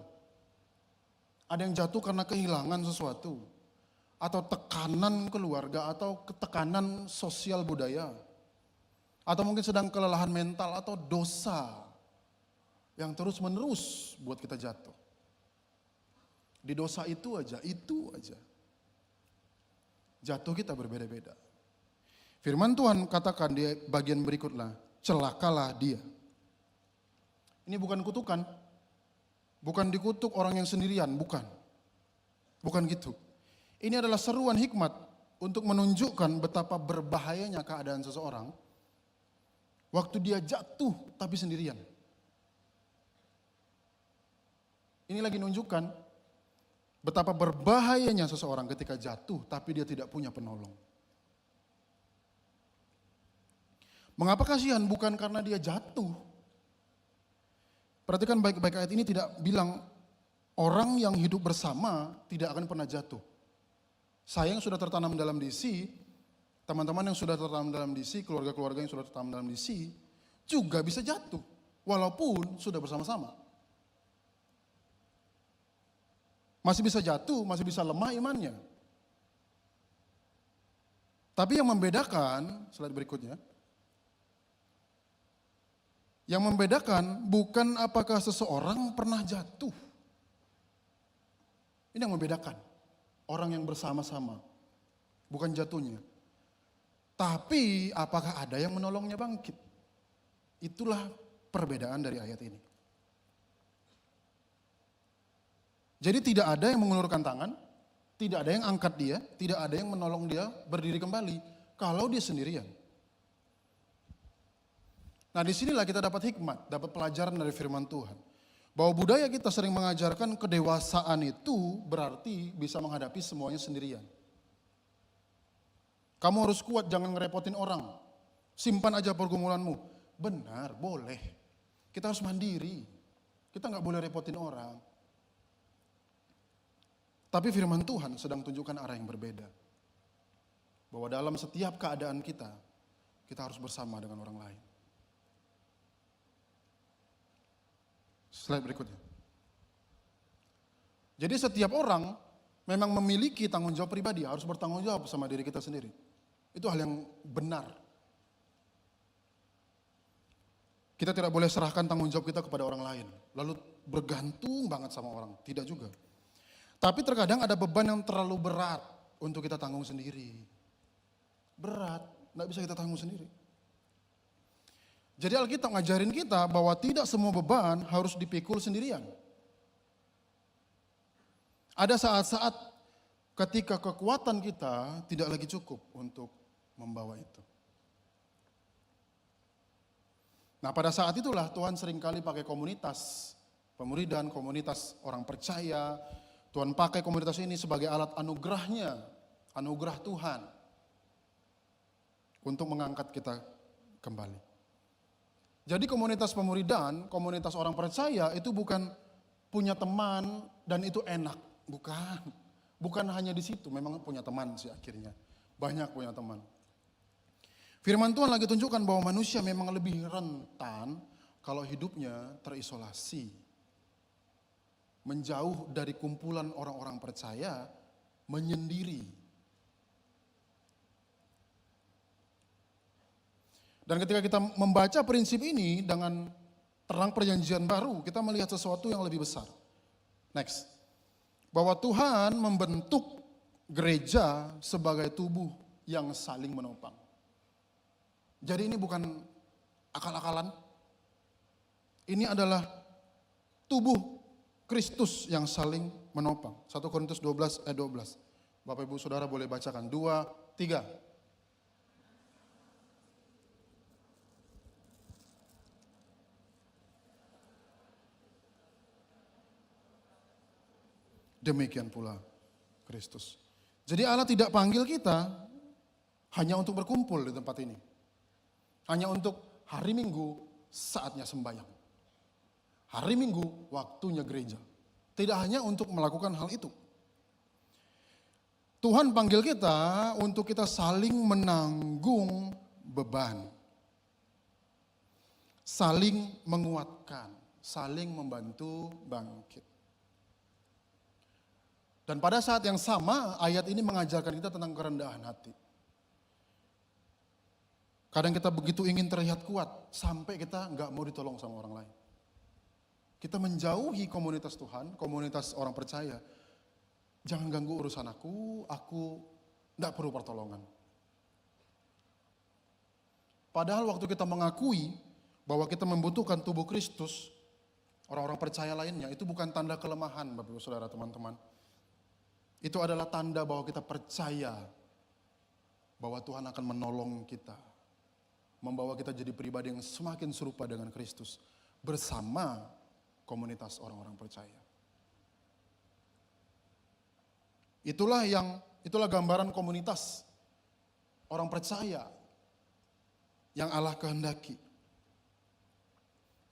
Ada yang jatuh karena kehilangan sesuatu. Atau tekanan keluarga atau tekanan sosial budaya. Atau mungkin sedang kelelahan mental atau dosa yang terus menerus buat kita jatuh. Di dosa itu aja. Jatuh kita berbeda-beda. Firman Tuhan katakan di bagian berikutnya, celakalah dia. Ini bukan kutukan, bukan dikutuk orang yang sendirian, bukan. Bukan gitu. Ini adalah seruan hikmat untuk menunjukkan betapa berbahayanya keadaan seseorang waktu dia jatuh tapi sendirian. Ini lagi menunjukkan betapa berbahayanya seseorang ketika jatuh tapi dia tidak punya penolong. Mengapa kasihan? Bukan karena dia jatuh. Perhatikan baik-baik, ayat ini tidak bilang orang yang hidup bersama tidak akan pernah jatuh. Saya yang sudah tertanam dalam DC, teman-teman yang sudah tertanam dalam DC, keluarga-keluarga yang sudah tertanam dalam DC, juga bisa jatuh. Walaupun sudah bersama-sama. Masih bisa jatuh, masih bisa lemah imannya. Tapi yang membedakan, slide berikutnya, yang membedakan bukan apakah seseorang pernah jatuh. Ini yang membedakan. Orang yang bersama-sama. Bukan jatuhnya. Tapi apakah ada yang menolongnya bangkit. Itulah perbedaan dari ayat ini. Jadi tidak ada yang mengulurkan tangan. Tidak ada yang angkat dia. Tidak ada yang menolong dia berdiri kembali. Kalau dia sendirian. Nah disinilah kita dapat hikmat, dapat pelajaran dari firman Tuhan. Bahwa budaya kita sering mengajarkan kedewasaan itu berarti bisa menghadapi semuanya sendirian. Kamu harus kuat, jangan ngerepotin orang. Simpan aja pergumulanmu. Benar, boleh. Kita harus mandiri. Kita nggak boleh repotin orang. Tapi firman Tuhan sedang tunjukkan arah yang berbeda. Bahwa dalam setiap keadaan kita harus bersama dengan orang lain. Slide berikutnya. Jadi setiap orang memang memiliki tanggung jawab pribadi, harus bertanggung jawab sama diri kita sendiri. Itu hal yang benar. Kita tidak boleh serahkan tanggung jawab kita kepada orang lain, lalu bergantung banget sama orang, tidak juga. Tapi terkadang ada beban yang terlalu berat untuk kita tanggung sendiri. Berat, nggak bisa kita tanggung sendiri. Jadi Alkitab ngajarin kita bahwa tidak semua beban harus dipikul sendirian. Ada saat-saat ketika kekuatan kita tidak lagi cukup untuk membawa itu. Nah, pada saat itulah Tuhan seringkali pakai komunitas pemuridan, komunitas orang percaya. Tuhan pakai komunitas ini sebagai alat anugerahnya, anugerah Tuhan untuk mengangkat kita kembali. Jadi komunitas pemuridan, komunitas orang percaya itu bukan punya teman dan itu enak, bukan. Bukan hanya di situ, memang punya teman sih akhirnya. Banyak punya teman. Firman Tuhan lagi tunjukkan bahwa manusia memang lebih rentan kalau hidupnya terisolasi. Menjauh dari kumpulan orang-orang percaya, menyendiri. Dan ketika kita membaca prinsip ini dengan terang perjanjian baru, kita melihat sesuatu yang lebih besar. Next. Bahwa Tuhan membentuk gereja sebagai tubuh yang saling menopang. Jadi ini bukan akal-akalan. Ini adalah tubuh Kristus yang saling menopang. 1 Korintus 12 ayat 12. Bapak Ibu Saudara boleh bacakan. 2, 3. Demikian pula Kristus. Jadi Allah tidak panggil kita hanya untuk berkumpul di tempat ini. Hanya untuk hari Minggu saatnya sembahyang. Hari Minggu waktunya gereja. Tidak hanya untuk melakukan hal itu. Tuhan panggil kita untuk kita saling menanggung beban. Saling menguatkan, saling membantu bangkit. Dan pada saat yang sama ayat ini mengajarkan kita tentang kerendahan hati. Kadang kita begitu ingin terlihat kuat, sampai kita nggak mau ditolong sama orang lain. Kita menjauhi komunitas Tuhan, komunitas orang percaya. Jangan ganggu urusan aku nggak perlu pertolongan. Padahal waktu kita mengakui bahwa kita membutuhkan tubuh Kristus, orang-orang percaya lainnya, itu bukan tanda kelemahan, Bapak Ibu Saudara, teman-teman. Itu adalah tanda bahwa kita percaya bahwa Tuhan akan menolong kita. Membawa kita jadi pribadi yang semakin serupa dengan Kristus bersama komunitas orang-orang percaya. Itulah gambaran komunitas orang percaya yang Allah kehendaki.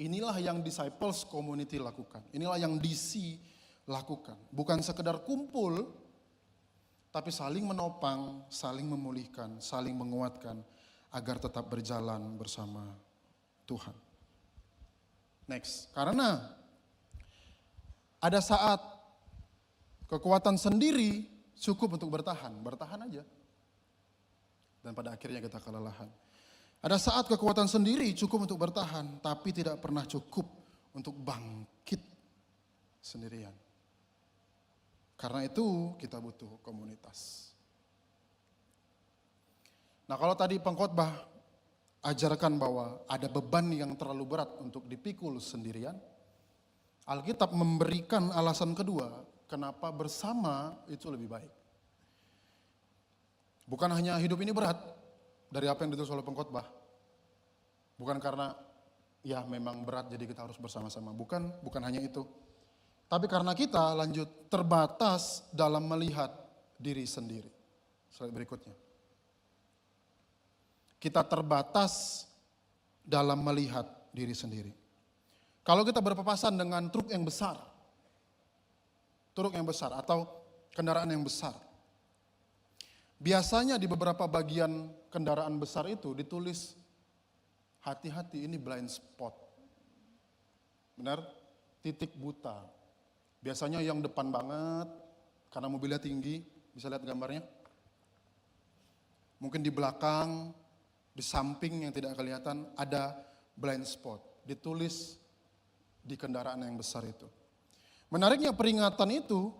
Inilah yang disciples community lakukan. Inilah yang DC lakukan. Bukan sekedar kumpul, tapi saling menopang, saling memulihkan, saling menguatkan, agar tetap berjalan bersama Tuhan. Next, karena ada saat kekuatan sendiri cukup untuk bertahan aja. Dan pada akhirnya kita kelelahan. Ada saat kekuatan sendiri cukup untuk bertahan, tapi tidak pernah cukup untuk bangkit sendirian. Karena itu kita butuh komunitas. Nah, kalau tadi pengkhotbah ajarkan bahwa ada beban yang terlalu berat untuk dipikul sendirian, Alkitab memberikan alasan kedua kenapa bersama itu lebih baik. Bukan hanya hidup ini berat dari apa yang ditulis oleh pengkhotbah. Bukan karena ya memang berat jadi kita harus bersama-sama. Bukan hanya itu. Tapi karena kita lanjut terbatas dalam melihat diri sendiri. Slide berikutnya. Kita terbatas dalam melihat diri sendiri. Kalau kita berpapasan dengan truk yang besar atau kendaraan yang besar, biasanya di beberapa bagian kendaraan besar itu ditulis, hati-hati ini blind spot. Benar? Titik buta. Biasanya yang depan banget, karena mobilnya tinggi, bisa lihat gambarnya. Mungkin di belakang, di samping yang tidak kelihatan ada blind spot. Ditulis di kendaraan yang besar itu. Menariknya peringatan itu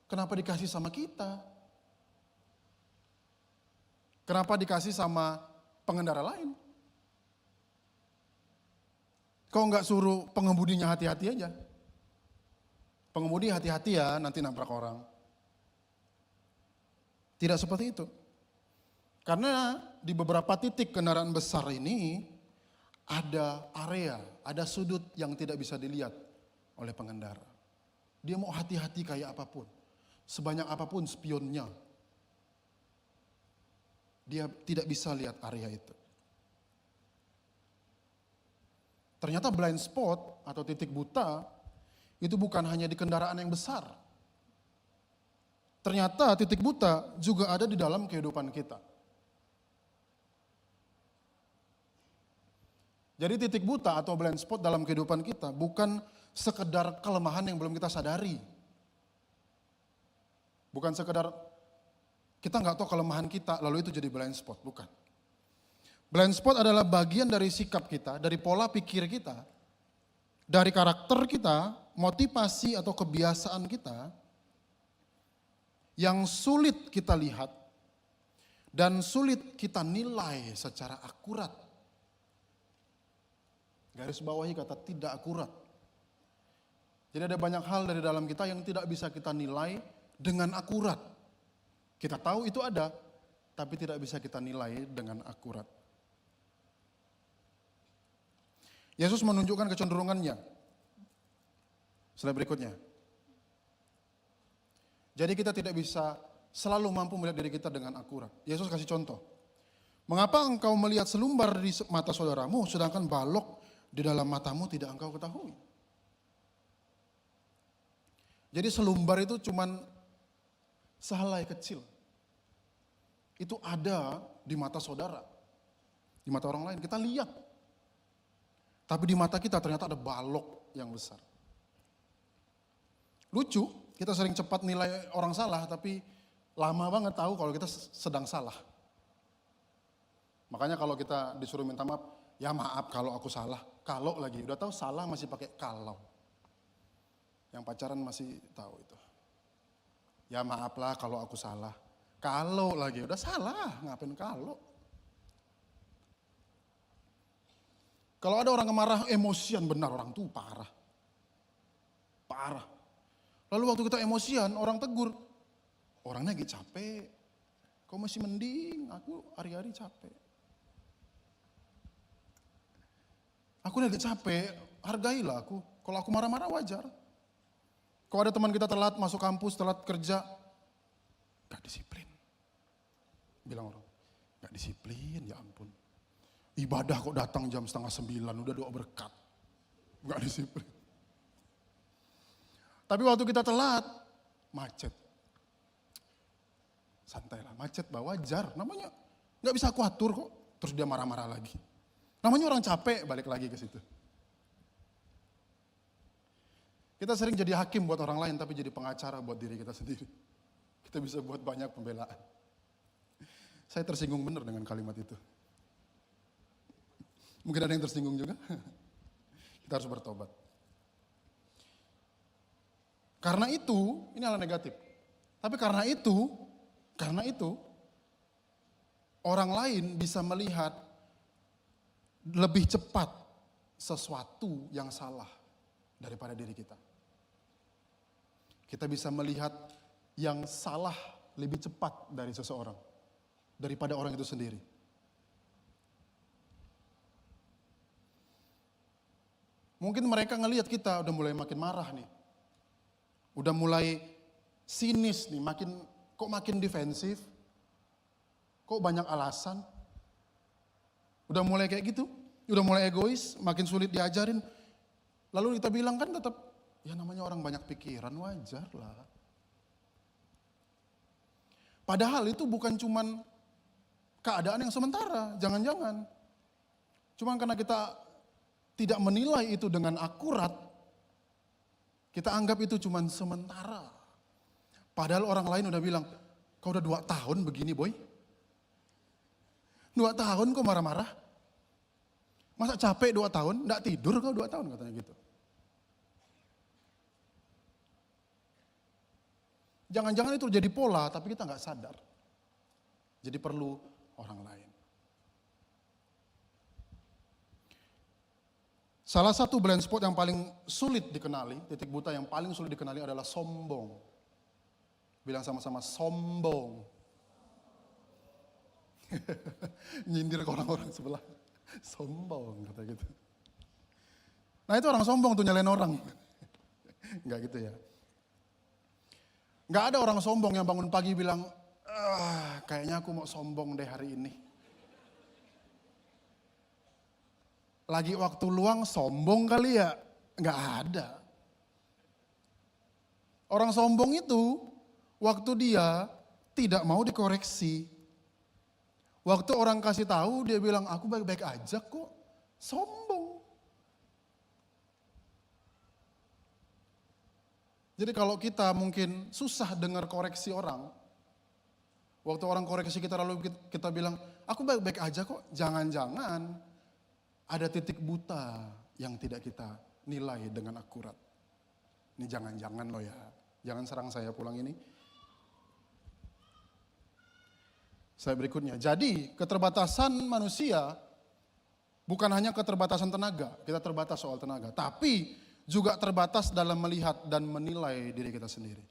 kenapa dikasih sama kita? Kenapa dikasih sama pengendara lain? Kau nggak suruh pengemudinya hati-hati aja. Pengemudi hati-hati ya, nanti nabrak orang. Tidak seperti itu. Karena di beberapa titik kendaraan besar ini ada area, ada sudut yang tidak bisa dilihat oleh pengendara. Dia mau hati-hati kayak apapun, sebanyak apapun spionnya, dia tidak bisa lihat area itu. Ternyata blind spot atau titik buta itu bukan hanya di kendaraan yang besar. Ternyata titik buta juga ada di dalam kehidupan kita. Jadi titik buta atau blind spot dalam kehidupan kita bukan sekedar kelemahan yang belum kita sadari. Bukan sekedar kita nggak tahu kelemahan kita lalu itu jadi blind spot, bukan. Blind spot adalah bagian dari sikap kita, dari pola pikir kita, dari karakter kita, motivasi atau kebiasaan kita yang sulit kita lihat dan sulit kita nilai secara akurat. Garis bawahi kata tidak akurat. Jadi ada banyak hal dari dalam kita yang tidak bisa kita nilai dengan akurat. Kita tahu itu ada, tapi tidak bisa kita nilai dengan akurat. Yesus menunjukkan kecenderungannya. Slide berikutnya. Jadi kita tidak bisa selalu mampu melihat diri kita dengan akurat. Yesus kasih contoh. Mengapa engkau melihat selumbar di mata saudaramu, sedangkan balok di dalam matamu tidak engkau ketahui? Jadi selumbar itu cuman sehelai kecil. Itu ada di mata saudara. Di mata orang lain, kita lihat. Tapi di mata kita ternyata ada balok yang besar. Lucu, kita sering cepat nilai orang salah, tapi lama banget tahu kalau kita sedang salah. Makanya kalau kita disuruh minta maaf, ya maaf kalau aku salah. Kalau lagi, udah tahu salah masih pakai kalau. Yang pacaran masih tahu itu. Ya maaflah kalau aku salah. Kalau lagi, udah salah, ngapain kalau? Kalau ada orang marah emosian, benar orang tuh parah. Parah. Lalu waktu kita emosian, orang tegur. Orangnya lagi capek. Kau masih mending, aku hari-hari capek. Aku lagi capek, hargailah aku. Kalau aku marah-marah wajar. Kalau ada teman kita telat masuk kampus, telat kerja, gak disiplin. Bilang orang, gak disiplin, ya ampun. Ibadah kok datang jam 8:30, udah doa berkat. Gak disiplin. Tapi waktu kita telat, macet. Santailah, macet wajar. Namanya gak bisa aku atur kok. Terus dia marah-marah lagi. Namanya orang capek, balik lagi ke situ. Kita sering jadi hakim buat orang lain, tapi jadi pengacara buat diri kita sendiri. Kita bisa buat banyak pembelaan. Saya tersinggung benar dengan kalimat itu. Mungkin ada yang tersinggung juga. Kita harus bertobat. Karena itu, ini hal negatif. Tapi karena itu, orang lain bisa melihat lebih cepat sesuatu yang salah daripada diri kita. Kita bisa melihat yang salah lebih cepat dari seseorang, daripada orang itu sendiri. Mungkin mereka ngelihat kita udah mulai makin marah nih. Udah mulai sinis nih, makin defensif. Kok banyak alasan. Udah mulai kayak gitu, udah mulai egois, makin sulit diajarin. Lalu kita bilang kan tetap, ya namanya orang banyak pikiran, wajar lah. Padahal itu bukan cuman keadaan yang sementara, jangan-jangan. Cuman karena kita tidak menilai itu dengan akurat, kita anggap itu cuma sementara. Padahal orang lain udah bilang, kau udah 2 tahun begini boy. 2 tahun kau marah-marah. Masa capek 2 tahun, enggak tidur kau 2 tahun katanya gitu. Jangan-jangan itu jadi pola tapi kita nggak sadar. Jadi perlu orang lain. Salah satu blind spot yang paling sulit dikenali, titik buta yang paling sulit dikenali adalah sombong. Bilang sama-sama, sombong. Nyindir ke orang-orang sebelah. Sombong, kata gitu. Nah itu orang sombong tuh, nyalain orang. Enggak gitu ya. Enggak ada orang sombong yang bangun pagi bilang, kayaknya aku mau sombong deh hari ini. Lagi waktu luang sombong kali ya? Enggak ada. Orang sombong itu, waktu dia tidak mau dikoreksi. Waktu orang kasih tahu, dia bilang, aku baik-baik aja kok. Sombong. Jadi kalau kita mungkin susah dengar koreksi orang, waktu orang koreksi kita lalu kita bilang, aku baik-baik aja kok. Jangan-jangan ada titik buta yang tidak kita nilai dengan akurat. Ini jangan-jangan loh ya. Jangan serang saya pulang ini. Slide berikutnya. Jadi keterbatasan manusia bukan hanya keterbatasan tenaga. Kita terbatas soal tenaga. Tapi juga terbatas dalam melihat dan menilai diri kita sendiri.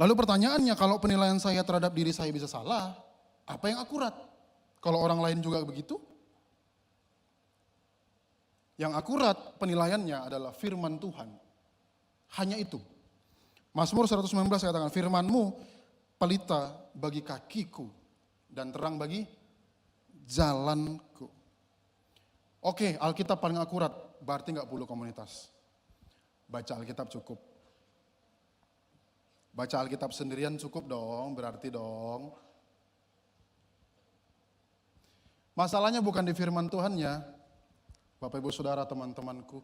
Lalu pertanyaannya, kalau penilaian saya terhadap diri saya bisa salah, apa yang akurat? Kalau orang lain juga begitu? Yang akurat penilaiannya adalah firman Tuhan. Hanya itu. Mazmur 119 katakan, firman-Mu pelita bagi kakiku dan terang bagi jalanku. Oke, Alkitab paling akurat, berarti nggak perlu komunitas. Baca Alkitab cukup. Baca Alkitab sendirian cukup dong, berarti dong. Masalahnya bukan di firman Tuhannya, Bapak Ibu Saudara teman-temanku.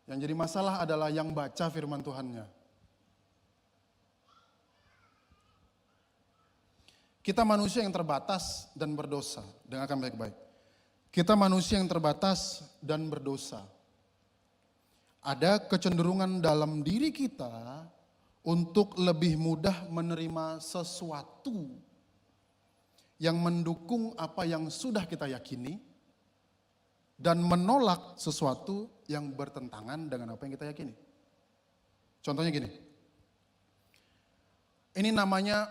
Yang jadi masalah adalah yang baca firman Tuhannya. Kita manusia yang terbatas dan berdosa. Dengarkan baik-baik. Kita manusia yang terbatas dan berdosa. Ada kecenderungan dalam diri kita untuk lebih mudah menerima sesuatu yang mendukung apa yang sudah kita yakini dan menolak sesuatu yang bertentangan dengan apa yang kita yakini. Contohnya gini. Ini namanya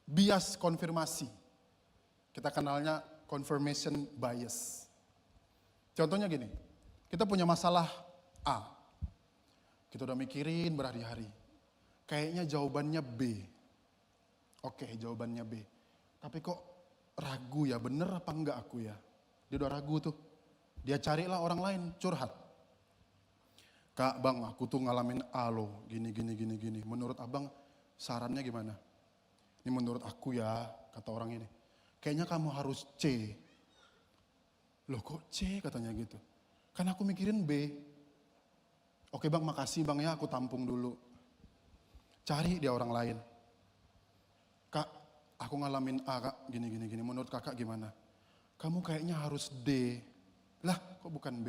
bias konfirmasi. Kita kenalnya confirmation bias. Contohnya gini. Kita punya masalah A. Kita udah mikirin berhari-hari. Kayaknya jawabannya B. Oke, jawabannya B. Tapi kok ragu ya, bener apa enggak aku ya? Dia udah ragu tuh. Dia carilah orang lain, curhat. Kak, bang, aku tuh ngalamin A loh, gini. Menurut abang, sarannya gimana? Ini menurut aku ya, kata orang ini. Kayaknya kamu harus C. Loh kok C katanya gitu? Kan aku mikirin B. Oke bang, makasih bang ya, aku tampung dulu. Cari dia orang lain. Kak, aku ngalamin A kak, gini. Menurut kakak gimana? Kamu kayaknya harus D. Lah, kok bukan B?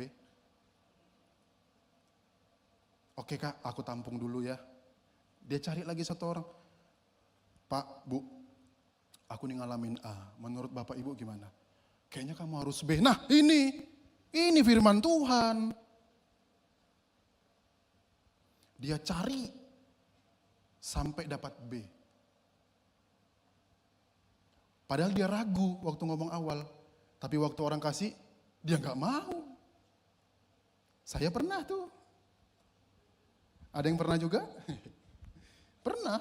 Oke kak, aku tampung dulu ya. Dia cari lagi satu orang. Pak, Bu, aku nih ngalamin A. Menurut bapak ibu gimana? Kayaknya kamu harus B. Nah ini firman Tuhan. Dia cari sampai dapat B. Padahal dia ragu waktu ngomong awal. Tapi waktu orang kasih, dia gak mau. Saya pernah tuh. Ada yang pernah juga? Pernah.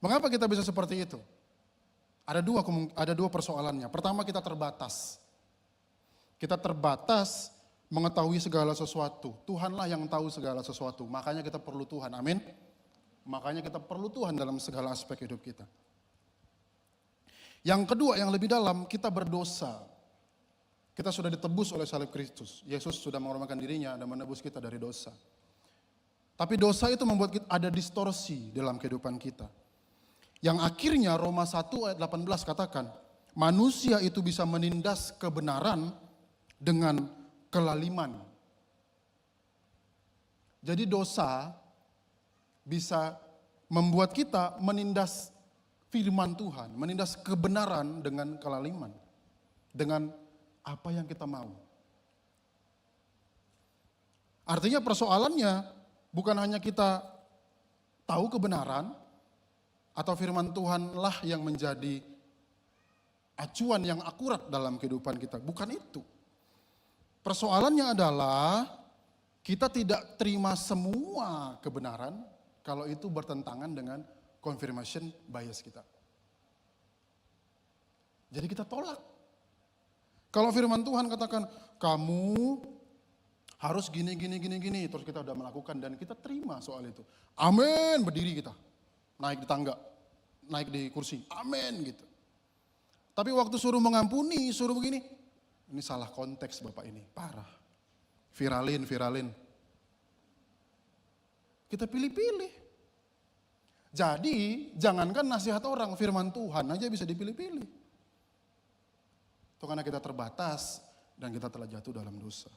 Mengapa kita bisa seperti itu? Ada dua persoalannya. Pertama, kita terbatas. Kita terbatas mengetahui segala sesuatu. Tuhanlah yang tahu segala sesuatu. Makanya kita perlu Tuhan. Amin. Makanya kita perlu Tuhan dalam segala aspek hidup kita. Yang kedua, yang lebih dalam, kita berdosa. Kita sudah ditebus oleh salib Kristus. Yesus sudah mengorbankan dirinya dan menebus kita dari dosa. Tapi dosa itu membuat kita ada distorsi dalam kehidupan kita. Yang akhirnya Roma 1 ayat 18 katakan, manusia itu bisa menindas kebenaran dengan kelaliman. Jadi dosa bisa membuat kita menindas firman Tuhan, menindas kebenaran dengan kelaliman. dengan apa yang kita mau. Artinya persoalannya bukan hanya kita tahu kebenaran atau firman Tuhanlah yang menjadi acuan yang akurat dalam kehidupan kita. Bukan itu. Persoalannya adalah kita tidak terima semua kebenaran kalau itu bertentangan dengan confirmation bias kita. Jadi kita tolak. Kalau firman Tuhan katakan, kamu harus gini, terus kita udah melakukan dan kita terima soal itu. Amin, berdiri kita. Naik di tangga, naik di kursi, amin gitu. Tapi waktu suruh mengampuni, suruh begini, ini salah konteks Bapak ini, parah. Viralin. Kita pilih-pilih. Jadi, jangankan nasihat orang, firman Tuhan aja bisa dipilih-pilih. Itu karena kita terbatas dan kita telah jatuh dalam dosa.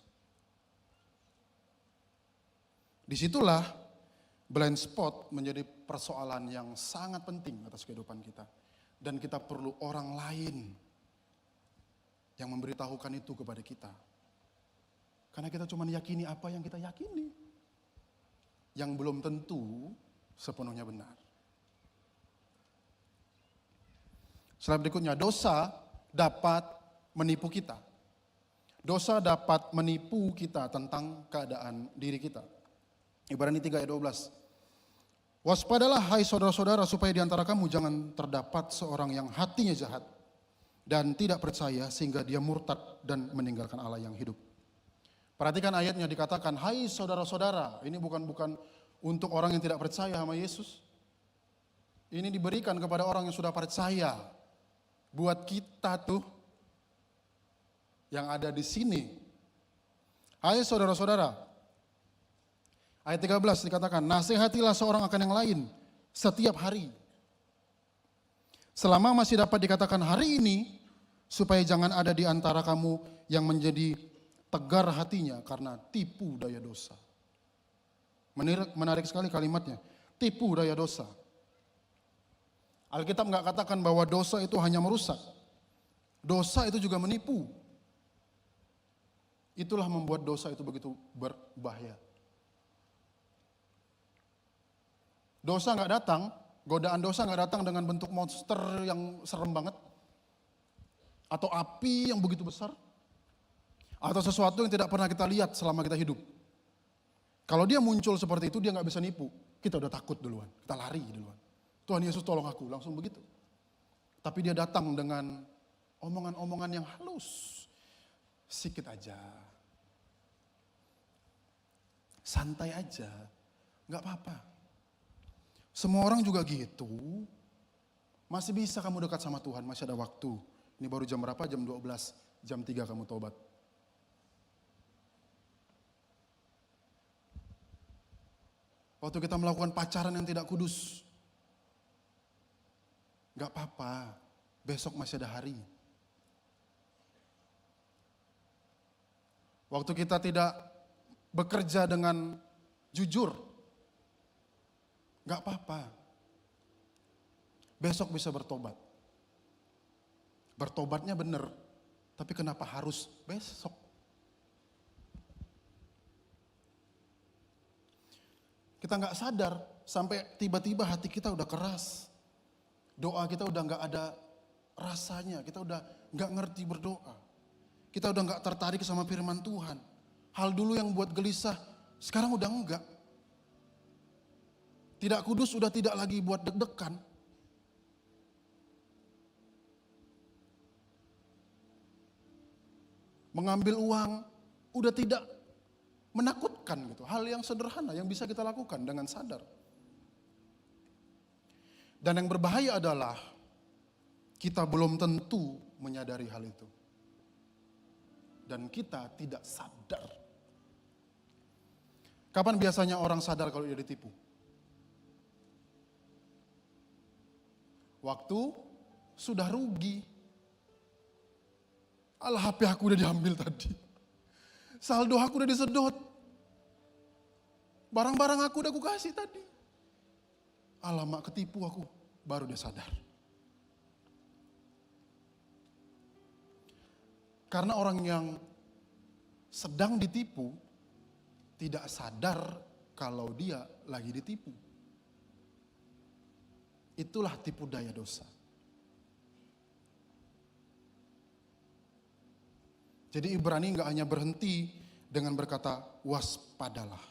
Disitulah blind spot menjadi persoalan yang sangat penting atas kehidupan kita. Dan kita perlu orang lain yang memberitahukan itu kepada kita. Karena kita cuma yakini apa yang kita yakini. Yang belum tentu sepenuhnya benar. Slide berikutnya, dosa dapat menipu kita. Dosa dapat menipu kita tentang keadaan diri kita. Ibrani 3 ayat 12. Waspadalah hai saudara-saudara supaya di antara kamu jangan terdapat seorang yang hatinya jahat dan tidak percaya sehingga dia murtad dan meninggalkan Allah yang hidup. Perhatikan ayatnya dikatakan, hai saudara-saudara. Ini bukan untuk orang yang tidak percaya sama Yesus. Ini diberikan kepada orang yang sudah percaya. Buat kita tuh yang ada di sini. Hai saudara-saudara. Ayat 13 dikatakan, nasihatilah seorang akan yang lain setiap hari. Selama masih dapat dikatakan hari ini, supaya jangan ada di antara kamu yang menjadi tegar hatinya karena tipu daya dosa. Menarik sekali kalimatnya, tipu daya dosa. Alkitab nggak katakan bahwa dosa itu hanya merusak. Dosa itu juga menipu. Itulah membuat dosa itu begitu berbahaya. Dosa nggak datang, godaan dosa nggak datang dengan bentuk monster yang serem banget, atau api yang begitu besar, atau sesuatu yang tidak pernah kita lihat selama kita hidup. Kalau dia muncul seperti itu, dia nggak bisa nipu. Kita udah takut duluan, kita lari duluan. Tuhan Yesus tolong aku, langsung begitu. Tapi dia datang dengan omongan-omongan yang halus, sikit aja, santai aja, nggak apa-apa. Semua orang juga gitu. Masih bisa kamu dekat sama Tuhan, masih ada waktu. Ini baru jam berapa? Jam 12, jam 3 kamu tobat. Waktu kita melakukan pacaran yang tidak kudus. Gak apa-apa, besok masih ada hari. Waktu kita tidak bekerja dengan jujur. Gak apa-apa. Besok bisa bertobat. Bertobatnya benar, tapi kenapa harus besok? Kita gak sadar sampai tiba-tiba hati kita udah keras. Doa kita udah gak ada rasanya, kita udah gak ngerti berdoa. Kita udah gak tertarik sama firman Tuhan. Hal dulu yang buat gelisah, sekarang udah enggak. Tidak kudus sudah tidak lagi buat deg-degan. Mengambil uang udah tidak menakutkan gitu. Hal yang sederhana yang bisa kita lakukan dengan sadar. Dan yang berbahaya adalah kita belum tentu menyadari hal itu. Dan kita tidak sadar. Kapan biasanya orang sadar kalau dia ditipu? Waktu sudah rugi. Alah, HP aku udah diambil tadi. Saldo aku udah disedot. Barang-barang aku udah aku kasih tadi. Alamak, ketipu aku. Baru dia sadar. Karena orang yang sedang ditipu tidak sadar kalau dia lagi ditipu. Itulah tipu daya dosa. Jadi Ibrani nggak hanya berhenti dengan berkata waspadalah.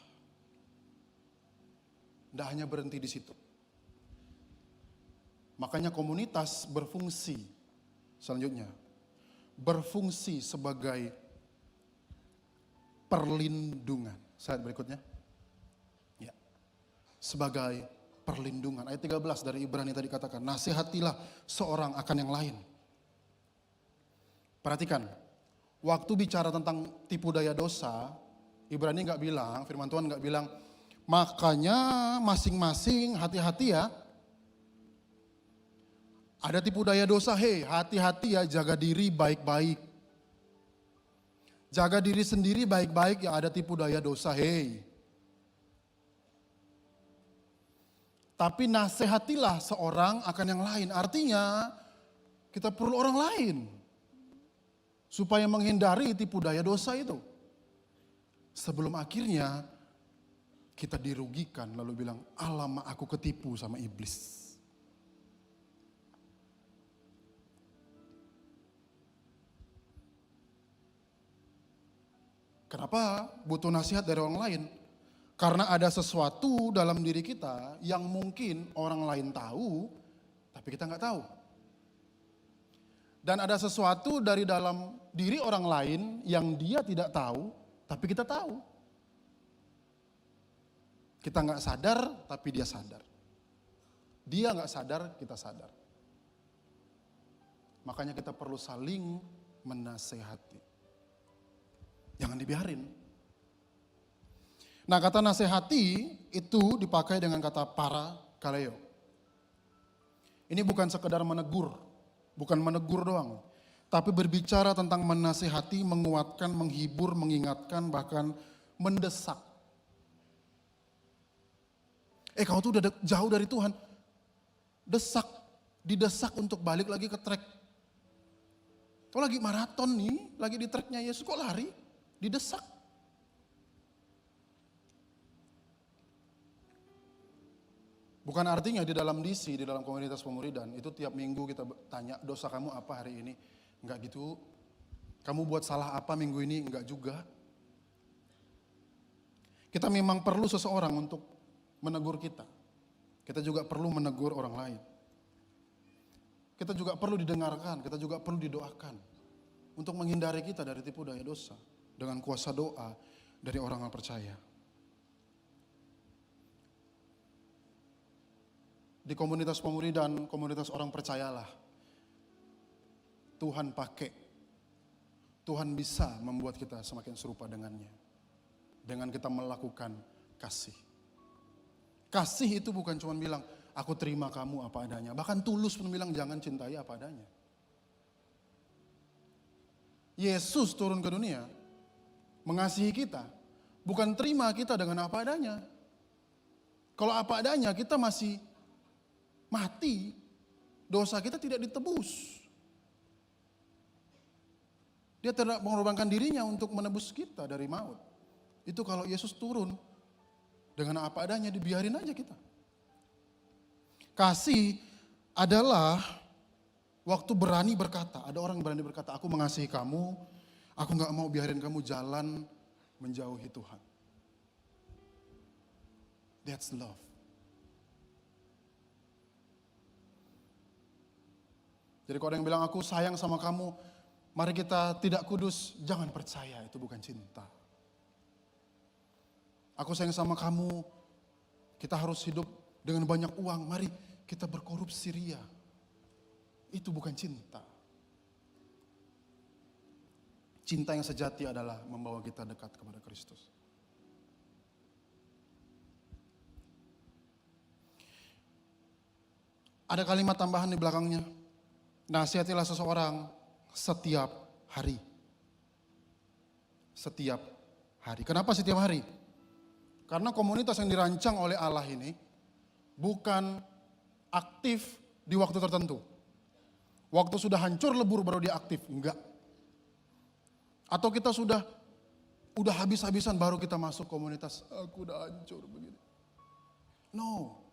Nggak hanya berhenti di situ. Makanya komunitas berfungsi selanjutnya. Berfungsi sebagai perlindungan. Slide berikutnya. Ya. Sebagai perlindungan. Ayat 13 dari Ibrani tadi katakan, nasihatilah seorang akan yang lain. Perhatikan, waktu bicara tentang tipu daya dosa, Ibrani nggak bilang, firman Tuhan nggak bilang, makanya masing-masing hati-hati ya. Ada tipu daya dosa, hei hati-hati ya, jaga diri baik-baik. Jaga diri sendiri baik-baik ya, ada tipu daya dosa, hei. Tapi nasihatilah seorang akan yang lain. Artinya kita perlu orang lain supaya menghindari tipu daya dosa itu. Sebelum akhirnya kita dirugikan lalu bilang, alamak aku ketipu sama iblis. Kenapa butuh nasihat dari orang lain? Karena ada sesuatu dalam diri kita yang mungkin orang lain tahu, tapi kita nggak tahu. Dan ada sesuatu dari dalam diri orang lain yang dia tidak tahu, tapi kita tahu. Kita nggak sadar, tapi dia sadar. Dia nggak sadar, kita sadar. Makanya kita perlu saling menasehati. Jangan dibiarin. Nah, kata nasihati itu dipakai dengan kata para kaleo. Ini bukan sekedar menegur, bukan menegur doang, tapi berbicara tentang menasihati, menguatkan, menghibur, mengingatkan, bahkan mendesak. Kau tuh udah jauh dari Tuhan. Desak, didesak untuk balik lagi ke trek. Kau lagi maraton nih, lagi di treknya Yesus, kok lari? Didesak. Bukan artinya di dalam DC, di dalam komunitas pemuridan, itu tiap minggu kita tanya, dosa kamu apa hari ini? Enggak gitu. Kamu buat salah apa minggu ini? Enggak juga. Kita memang perlu seseorang untuk menegur kita. Kita juga perlu menegur orang lain. Kita juga perlu didengarkan, kita juga perlu didoakan. Untuk menghindari kita dari tipu daya dosa. Dengan kuasa doa dari orang yang percaya. Di komunitas pemuridan, komunitas orang percayalah. Tuhan pakai. Tuhan bisa membuat kita semakin serupa dengannya. Dengan kita melakukan kasih. Kasih itu bukan cuma bilang, aku terima kamu apa adanya. Bahkan Tulus pun bilang, jangan cintai apa adanya. Yesus turun ke dunia, mengasihi kita, bukan terima kita dengan apa adanya. Kalau apa adanya kita masih mati, dosa kita tidak ditebus. Dia tidak mengorbankan dirinya untuk menebus kita dari maut. Itu kalau Yesus turun dengan apa adanya, dibiarin aja kita. Kasih adalah waktu berani berkata. Ada orang berani berkata, aku mengasihi kamu, aku gak mau biarin kamu jalan menjauhi Tuhan. That's love. Jadi kalau ada yang bilang aku sayang sama kamu, mari kita tidak kudus, jangan percaya, itu bukan cinta. Aku sayang sama kamu, kita harus hidup dengan banyak uang, mari kita berkorupsi ria. Itu bukan cinta. Cinta yang sejati adalah membawa kita dekat kepada Kristus. Ada kalimat tambahan di belakangnya. Nasihatilah seseorang setiap hari. Setiap hari. Kenapa setiap hari? Karena komunitas yang dirancang oleh Allah ini bukan aktif di waktu tertentu. Waktu sudah hancur lebur baru dia aktif. Enggak. Atau kita sudah habis-habisan baru kita masuk komunitas, aku udah hancur begini. No.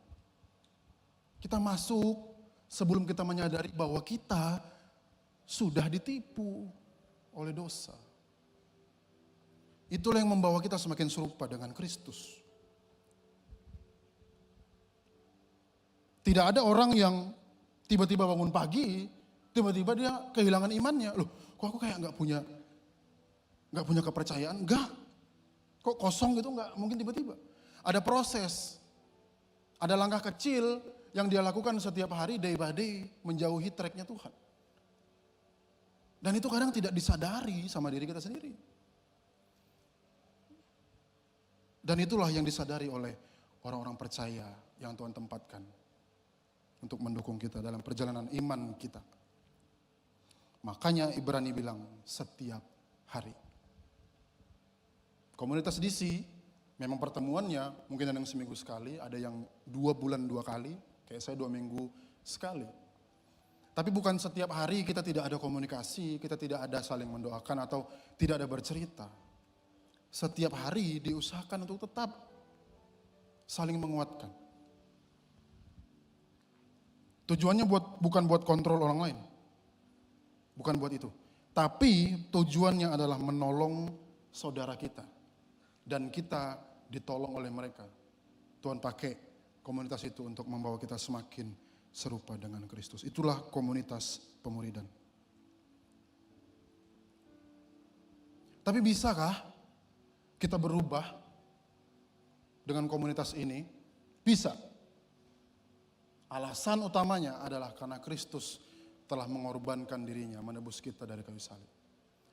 Kita masuk sebelum kita menyadari bahwa kita sudah ditipu oleh dosa. Itulah yang membawa kita semakin serupa dengan Kristus. Tidak ada orang yang tiba-tiba bangun pagi, tiba-tiba dia kehilangan imannya. Loh, kok aku kayak nggak punya kepercayaan? Enggak. Kok kosong gitu? Enggak, mungkin tiba-tiba. Ada proses. Ada langkah kecil yang dia lakukan setiap hari, day by day, menjauhi tracknya Tuhan. Dan itu kadang tidak disadari sama diri kita sendiri. Dan itulah yang disadari oleh orang-orang percaya yang Tuhan tempatkan untuk mendukung kita dalam perjalanan iman kita. Makanya Ibrani bilang setiap hari. Komunitas DC memang pertemuannya mungkin ada yang seminggu sekali, ada yang 2 bulan 2 kali, kayak saya 2 minggu sekali. Tapi bukan setiap hari kita tidak ada komunikasi, kita tidak ada saling mendoakan atau tidak ada bercerita. Setiap hari diusahakan untuk tetap saling menguatkan. Tujuannya bukan buat kontrol orang lain. Bukan buat itu. Tapi tujuannya adalah menolong saudara kita. Dan kita ditolong oleh mereka. Tuhan pakai komunitas itu untuk membawa kita semakin serupa dengan Kristus. Itulah komunitas pemuridan. Tapi bisakah kita berubah dengan komunitas ini? Bisa. Alasan utamanya adalah karena Kristus telah mengorbankan dirinya menebus kita dari kayu salib.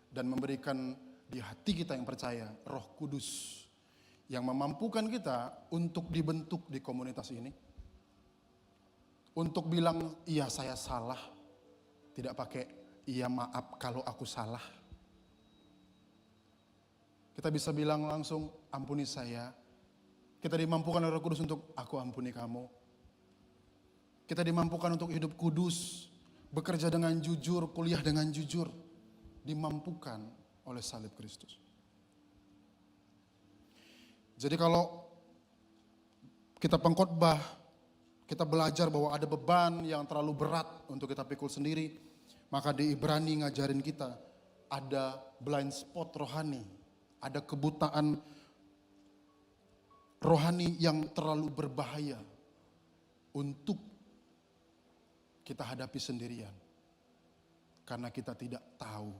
Dan memberikan di hati kita yang percaya Roh Kudus yang memampukan kita untuk dibentuk di komunitas ini. Untuk bilang, iya saya salah. Tidak pakai, iya maaf kalau aku salah. Kita bisa bilang langsung, ampuni saya. Kita dimampukan oleh Roh Kudus untuk, aku ampuni kamu. Kita dimampukan untuk hidup kudus. Bekerja dengan jujur, kuliah dengan jujur. Dimampukan oleh salib Kristus. Jadi kalau kita pengkhotbah, kita belajar bahwa ada beban yang terlalu berat untuk kita pikul sendiri, maka di Ibrani ngajarin kita ada blind spot rohani, ada kebutaan rohani yang terlalu berbahaya untuk kita hadapi sendirian karena kita tidak tahu.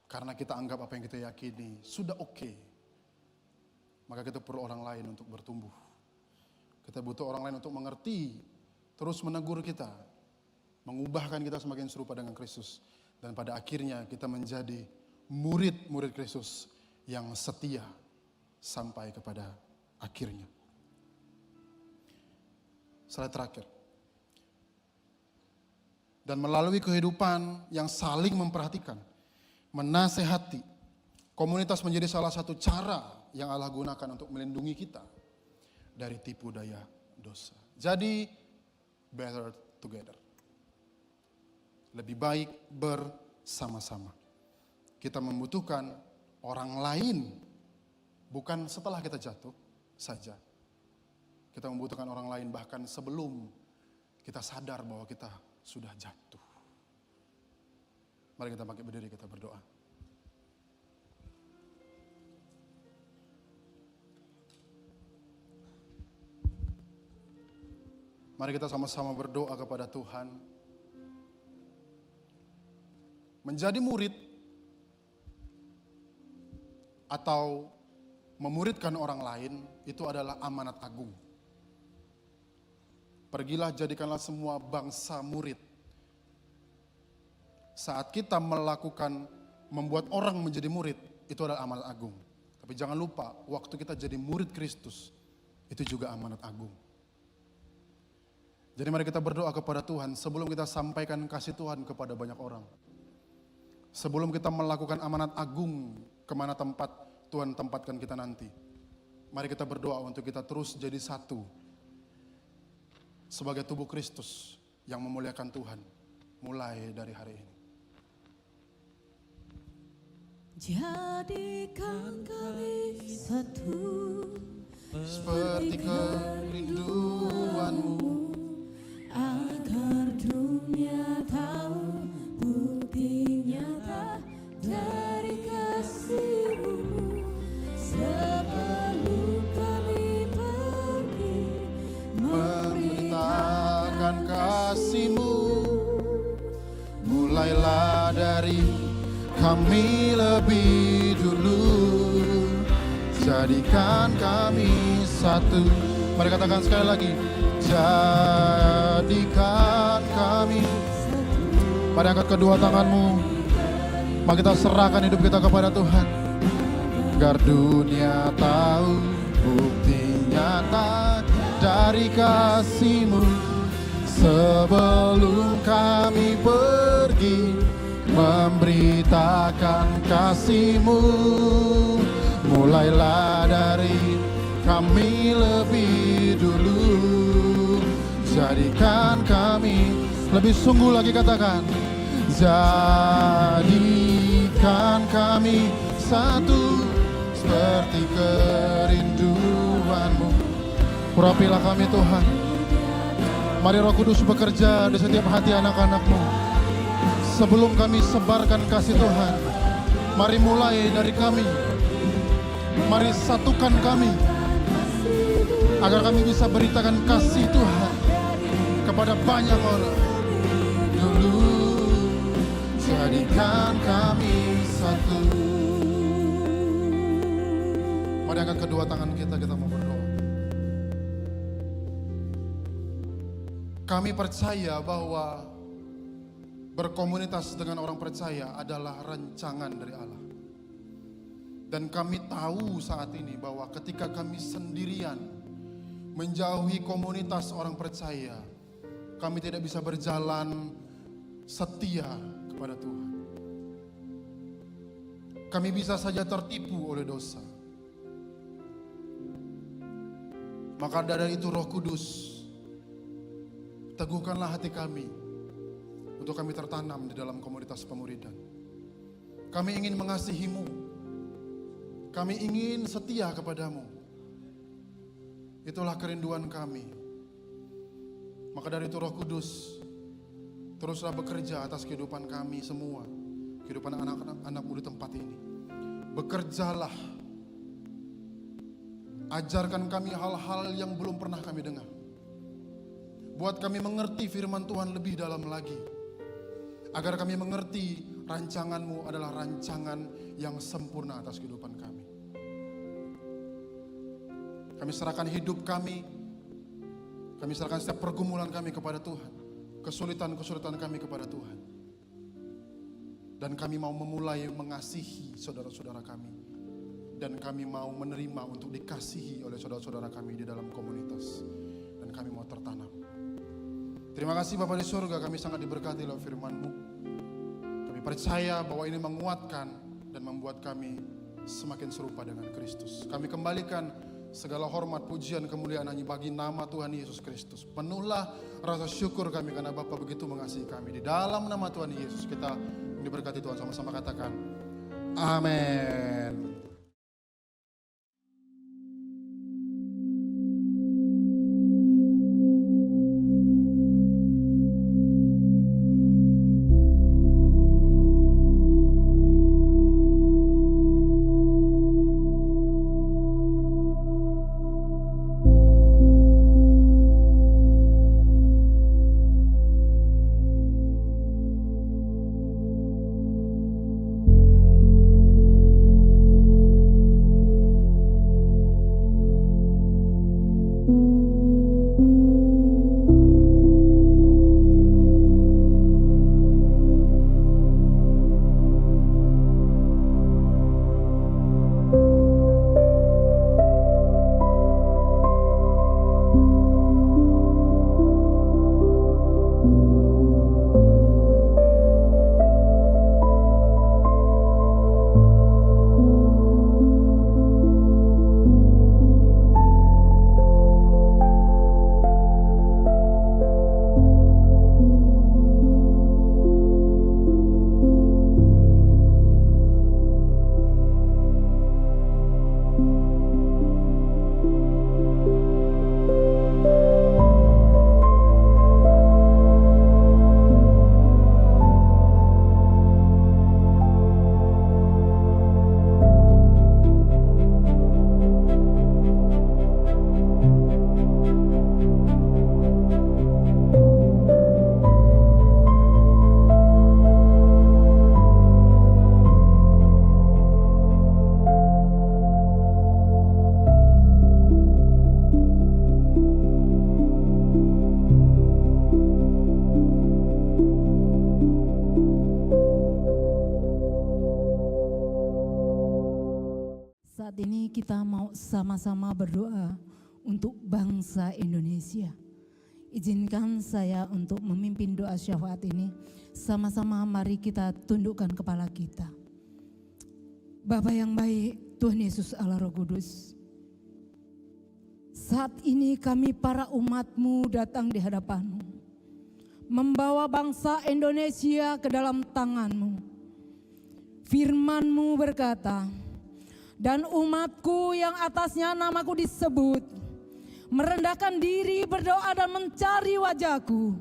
Karena kita anggap apa yang kita yakini sudah oke. Maka kita perlu orang lain untuk bertumbuh. Kita butuh orang lain untuk mengerti, terus menegur kita, mengubahkan kita semakin serupa dengan Kristus. Dan pada akhirnya kita menjadi murid-murid Kristus yang setia sampai kepada akhirnya. Slide terakhir. Dan melalui kehidupan yang saling memperhatikan, menasehati, komunitas menjadi salah satu cara yang Allah gunakan untuk melindungi kita dari tipu daya dosa. Jadi, better together. Lebih baik bersama-sama. Kita membutuhkan orang lain, bukan setelah kita jatuh saja. Kita membutuhkan orang lain bahkan sebelum kita sadar bahwa kita sudah jatuh. Mari kita bangkit berdiri, kita berdoa. Mari kita sama-sama berdoa kepada Tuhan. Menjadi murid atau memuridkan orang lain itu adalah amanat agung. Pergilah jadikanlah semua bangsa murid. Saat kita melakukan membuat orang menjadi murid, itu adalah amanat agung. Tapi jangan lupa, waktu kita jadi murid Kristus, itu juga amanat agung. Jadi mari kita berdoa kepada Tuhan sebelum kita sampaikan kasih Tuhan kepada banyak orang. Sebelum kita melakukan amanat agung kemana tempat Tuhan tempatkan kita nanti. Mari kita berdoa untuk kita terus jadi satu. Sebagai tubuh Kristus yang memuliakan Tuhan mulai dari hari ini. Jadikan kami satu seperti kerinduanmu, agar dunia tahu bukti nyata dari kasih-Mu. Sebelum kami pergi memberitakan kasih-Mu. Mulailah dari kami lebih dulu, jadikan kami satu. Mari katakan sekali lagi, jadikan kami. Mari angkat kedua tanganmu, mari kita serahkan hidup kita kepada Tuhan. Agar dunia tahu bukti nyata dari kasih-Mu. Sebelum kami pergi memberitakan kasih-Mu. Mulailah dari kami lebih dulu, jadikan kami. Lebih sungguh lagi katakan, jadikan kami satu seperti kerinduan-Mu. Urapilah kami Tuhan. Mari Roh Kudus bekerja di setiap hati anak-anak-Mu. Sebelum kami sebarkan kasih Tuhan, mari mulai dari kami. Mari satukan kami, agar kami bisa beritakan kasih Tuhan kepada banyak orang. Dulu jadikan kami satu. Mari angkat kedua tangan kita mau berdoa. Kami percaya bahwa berkomunitas dengan orang percaya adalah rancangan dari Allah. Dan kami tahu saat ini bahwa ketika kami sendirian menjauhi komunitas orang percaya, kami tidak bisa berjalan setia kepada Tuhan. Kami bisa saja tertipu oleh dosa. Maka dari itu Roh Kudus, teguhkanlah hati kami untuk kami tertanam di dalam komunitas pemuridan. Kami ingin mengasihi-Mu. Kami ingin setia kepadamu. Itulah kerinduan kami. Maka dari itu Roh Kudus, teruslah bekerja atas kehidupan kami semua. Kehidupan anak-anak-Mu di tempat ini. Bekerjalah. Ajarkan kami hal-hal yang belum pernah kami dengar. Buat kami mengerti firman Tuhan lebih dalam lagi. Agar kami mengerti rancangan-Mu adalah rancangan yang sempurna atas kehidupan kami. Kami serahkan hidup kami. Kami serahkan setiap pergumulan kami kepada Tuhan. Kesulitan-kesulitan kami kepada Tuhan. Dan kami mau memulai mengasihi saudara-saudara kami. Dan kami mau menerima untuk dikasihi oleh saudara-saudara kami di dalam komunitas. Dan kami mau tertanam. Terima kasih Bapa di surga, kami sangat diberkati oleh firman-Mu. Kami percaya bahwa ini menguatkan dan membuat kami semakin serupa dengan Kristus. Kami kembalikan segala hormat, pujian, kemuliaan hanya bagi nama Tuhan Yesus Kristus. Penuhlah rasa syukur kami karena Bapa begitu mengasihi kami. Di dalam nama Tuhan Yesus kita diberkati Tuhan, sama-sama katakan amin. Saat ini kita mau sama-sama berdoa untuk bangsa Indonesia. Izinkan saya untuk memimpin doa syafaat ini. Sama-sama mari kita tundukkan kepala kita. Bapa yang baik, Tuhan Yesus Allah Roh Kudus. Saat ini kami para umat-Mu datang di hadapan-Mu. Membawa bangsa Indonesia ke dalam tangan-Mu. Firman-Mu berkata, dan umatku yang atasnya namaku disebut, merendahkan diri, berdoa dan mencari wajahku,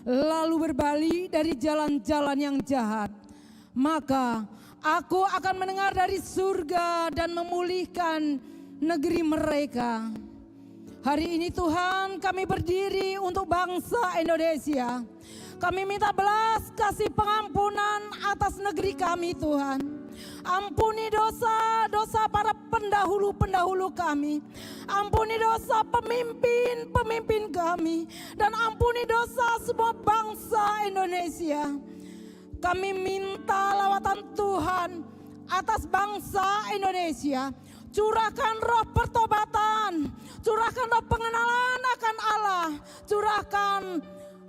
lalu berbalik dari jalan-jalan yang jahat, maka aku akan mendengar dari surga dan memulihkan negeri mereka. Hari ini Tuhan, kami berdiri untuk bangsa Indonesia. Kami minta belas kasih pengampunan atas negeri kami Tuhan. Ampuni dosa-dosa para pendahulu-pendahulu kami. Ampuni dosa pemimpin-pemimpin kami. Dan ampuni dosa semua bangsa Indonesia. Kami minta lawatan Tuhan atas bangsa Indonesia. Curahkan roh pertobatan. Curahkan roh pengenalan akan Allah. Curahkan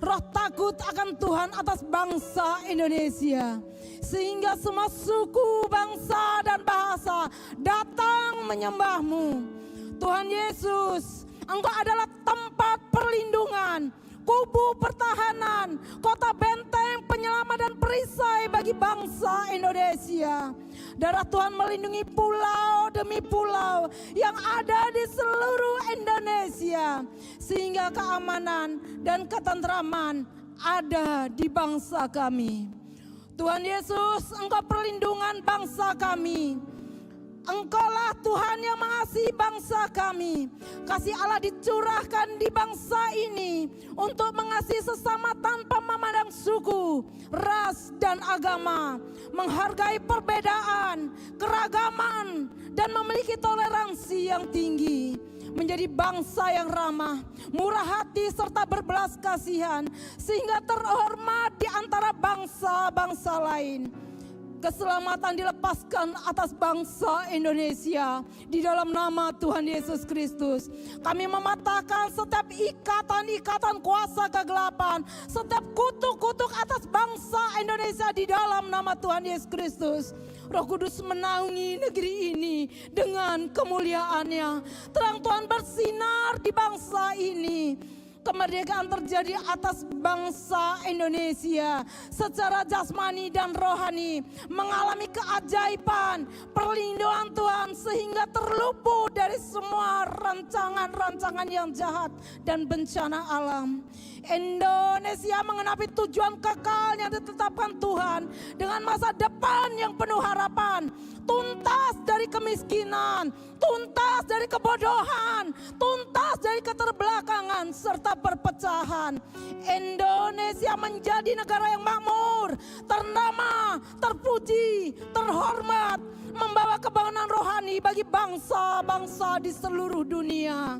roh takut akan Tuhan atas bangsa Indonesia. Sehingga semua suku, bangsa dan bahasa datang menyembah-Mu. Tuhan Yesus, Engkau adalah tempat perlindungan, kubu pertahanan, kota benteng, penyelamat dan perisai bagi bangsa Indonesia. Darah Tuhan melindungi pulau demi pulau yang ada di seluruh Indonesia. Sehingga keamanan dan ketentraman ada di bangsa kami. Tuhan Yesus, Engkau perlindungan bangsa kami. Engkaulah Tuhan yang mengasihi bangsa kami. Kasih Allah dicurahkan di bangsa ini untuk mengasihi sesama tanpa memandang suku, ras dan agama. Menghargai perbedaan, keragaman dan memiliki toleransi yang tinggi. Menjadi bangsa yang ramah, murah hati serta berbelas kasihan, sehingga terhormat di antara bangsa-bangsa lain. Keselamatan dilepaskan atas bangsa Indonesia di dalam nama Tuhan Yesus Kristus. Kami mematahkan setiap ikatan-ikatan kuasa kegelapan, setiap kutuk-kutuk atas bangsa Indonesia di dalam nama Tuhan Yesus Kristus. Roh Kudus menaungi negeri ini dengan kemuliaannya. Terang Tuhan bersinar di bangsa ini. Kemerdekaan terjadi atas bangsa Indonesia secara jasmani dan rohani, mengalami keajaiban perlindungan Tuhan sehingga terluput dari semua rancangan-rancangan yang jahat dan bencana alam. Indonesia mengenapi tujuan kekal yang ditetapkan Tuhan dengan masa depan yang penuh harapan, tuntas dari kemiskinan, tuntas dari kebodohan, tuntas dari keterbelakangan serta perpecahan. Indonesia menjadi negara yang makmur, ternama, terpuji, terhormat, membawa kebangunan rohani bagi bangsa-bangsa di seluruh dunia.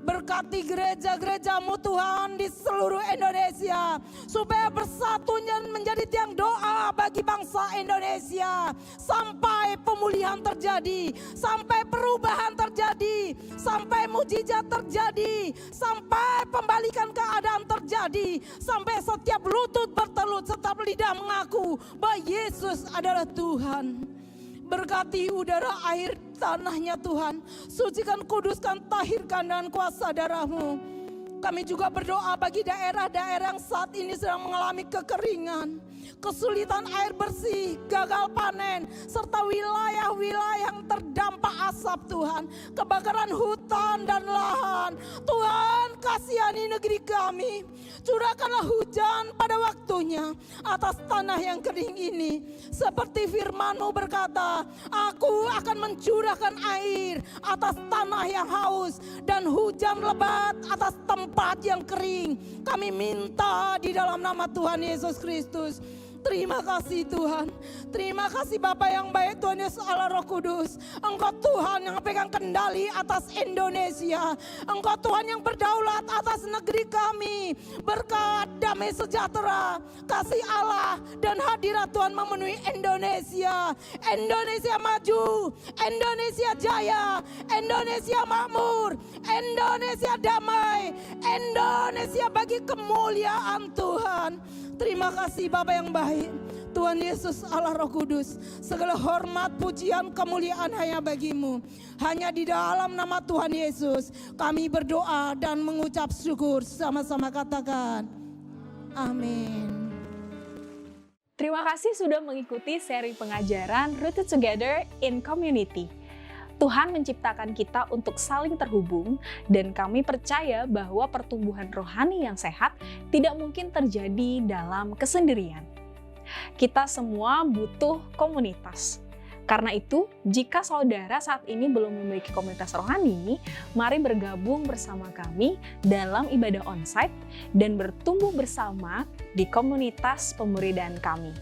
Berkati gereja-gereja-Mu Tuhan di seluruh Indonesia, supaya bersatunya menjadi tiang doa bagi bangsa Indonesia. Sampai pemulihan terjadi, sampai perubahan terjadi, sampai mujizat terjadi, sampai pembalikan keadaan terjadi, sampai setiap lutut bertelut, setiap lidah mengaku bahwa Yesus adalah Tuhan. Berkati udara, air, tanahnya Tuhan. Sucikan, kuduskan, tahirkan dengan kuasa darah-Mu. Kami juga berdoa bagi daerah-daerah yang saat ini sedang mengalami kekeringan, kesulitan air bersih, gagal panen, serta wilayah-wilayah yang terdampak asap Tuhan, kebakaran hutan dan lahan. Tuhan, kasihani negeri kami. Curahkanlah hujan pada waktunya atas tanah yang kering ini. Seperti firman-Mu berkata, Aku akan mencurahkan air atas tanah yang haus dan hujan lebat atas tempat yang kering. Kami minta di dalam nama Tuhan Yesus Kristus, Terima kasih Tuhan. Terima kasih Bapa yang baik, Tuhan Yesus Allah Roh Kudus. Engkau Tuhan yang pegang kendali atas Indonesia. Engkau Tuhan yang berdaulat atas negeri kami. Berkat, damai sejahtera, kasih Allah dan hadirat Tuhan memenuhi Indonesia. Indonesia maju, Indonesia jaya, Indonesia makmur, Indonesia damai, Indonesia bagi kemuliaan Tuhan. Terima kasih Bapa yang baik, Tuhan Yesus Allah Roh Kudus. Segala hormat, pujian, kemuliaan hanya bagimu. Hanya di dalam nama Tuhan Yesus kami berdoa dan mengucap syukur. Sama-sama katakan amin. Terima kasih sudah mengikuti seri pengajaran Rooted Together in Community. Tuhan menciptakan kita untuk saling terhubung dan kami percaya bahwa pertumbuhan rohani yang sehat tidak mungkin terjadi dalam kesendirian. Kita semua butuh komunitas. Karena itu, jika saudara saat ini belum memiliki komunitas rohani, mari bergabung bersama kami dalam ibadah onsite dan bertumbuh bersama di komunitas pemuridan kami,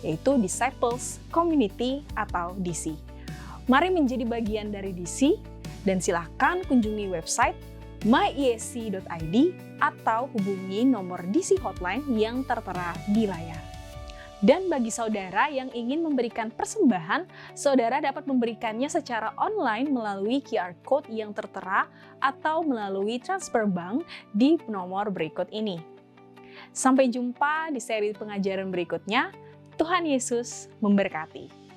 yaitu Disciples Community atau DC. Mari menjadi bagian dari DC dan silakan kunjungi website myesc.id atau hubungi nomor DC hotline yang tertera di layar. Dan bagi saudara yang ingin memberikan persembahan, saudara dapat memberikannya secara online melalui QR Code yang tertera atau melalui transfer bank di nomor berikut ini. Sampai jumpa di seri pengajaran berikutnya. Tuhan Yesus memberkati.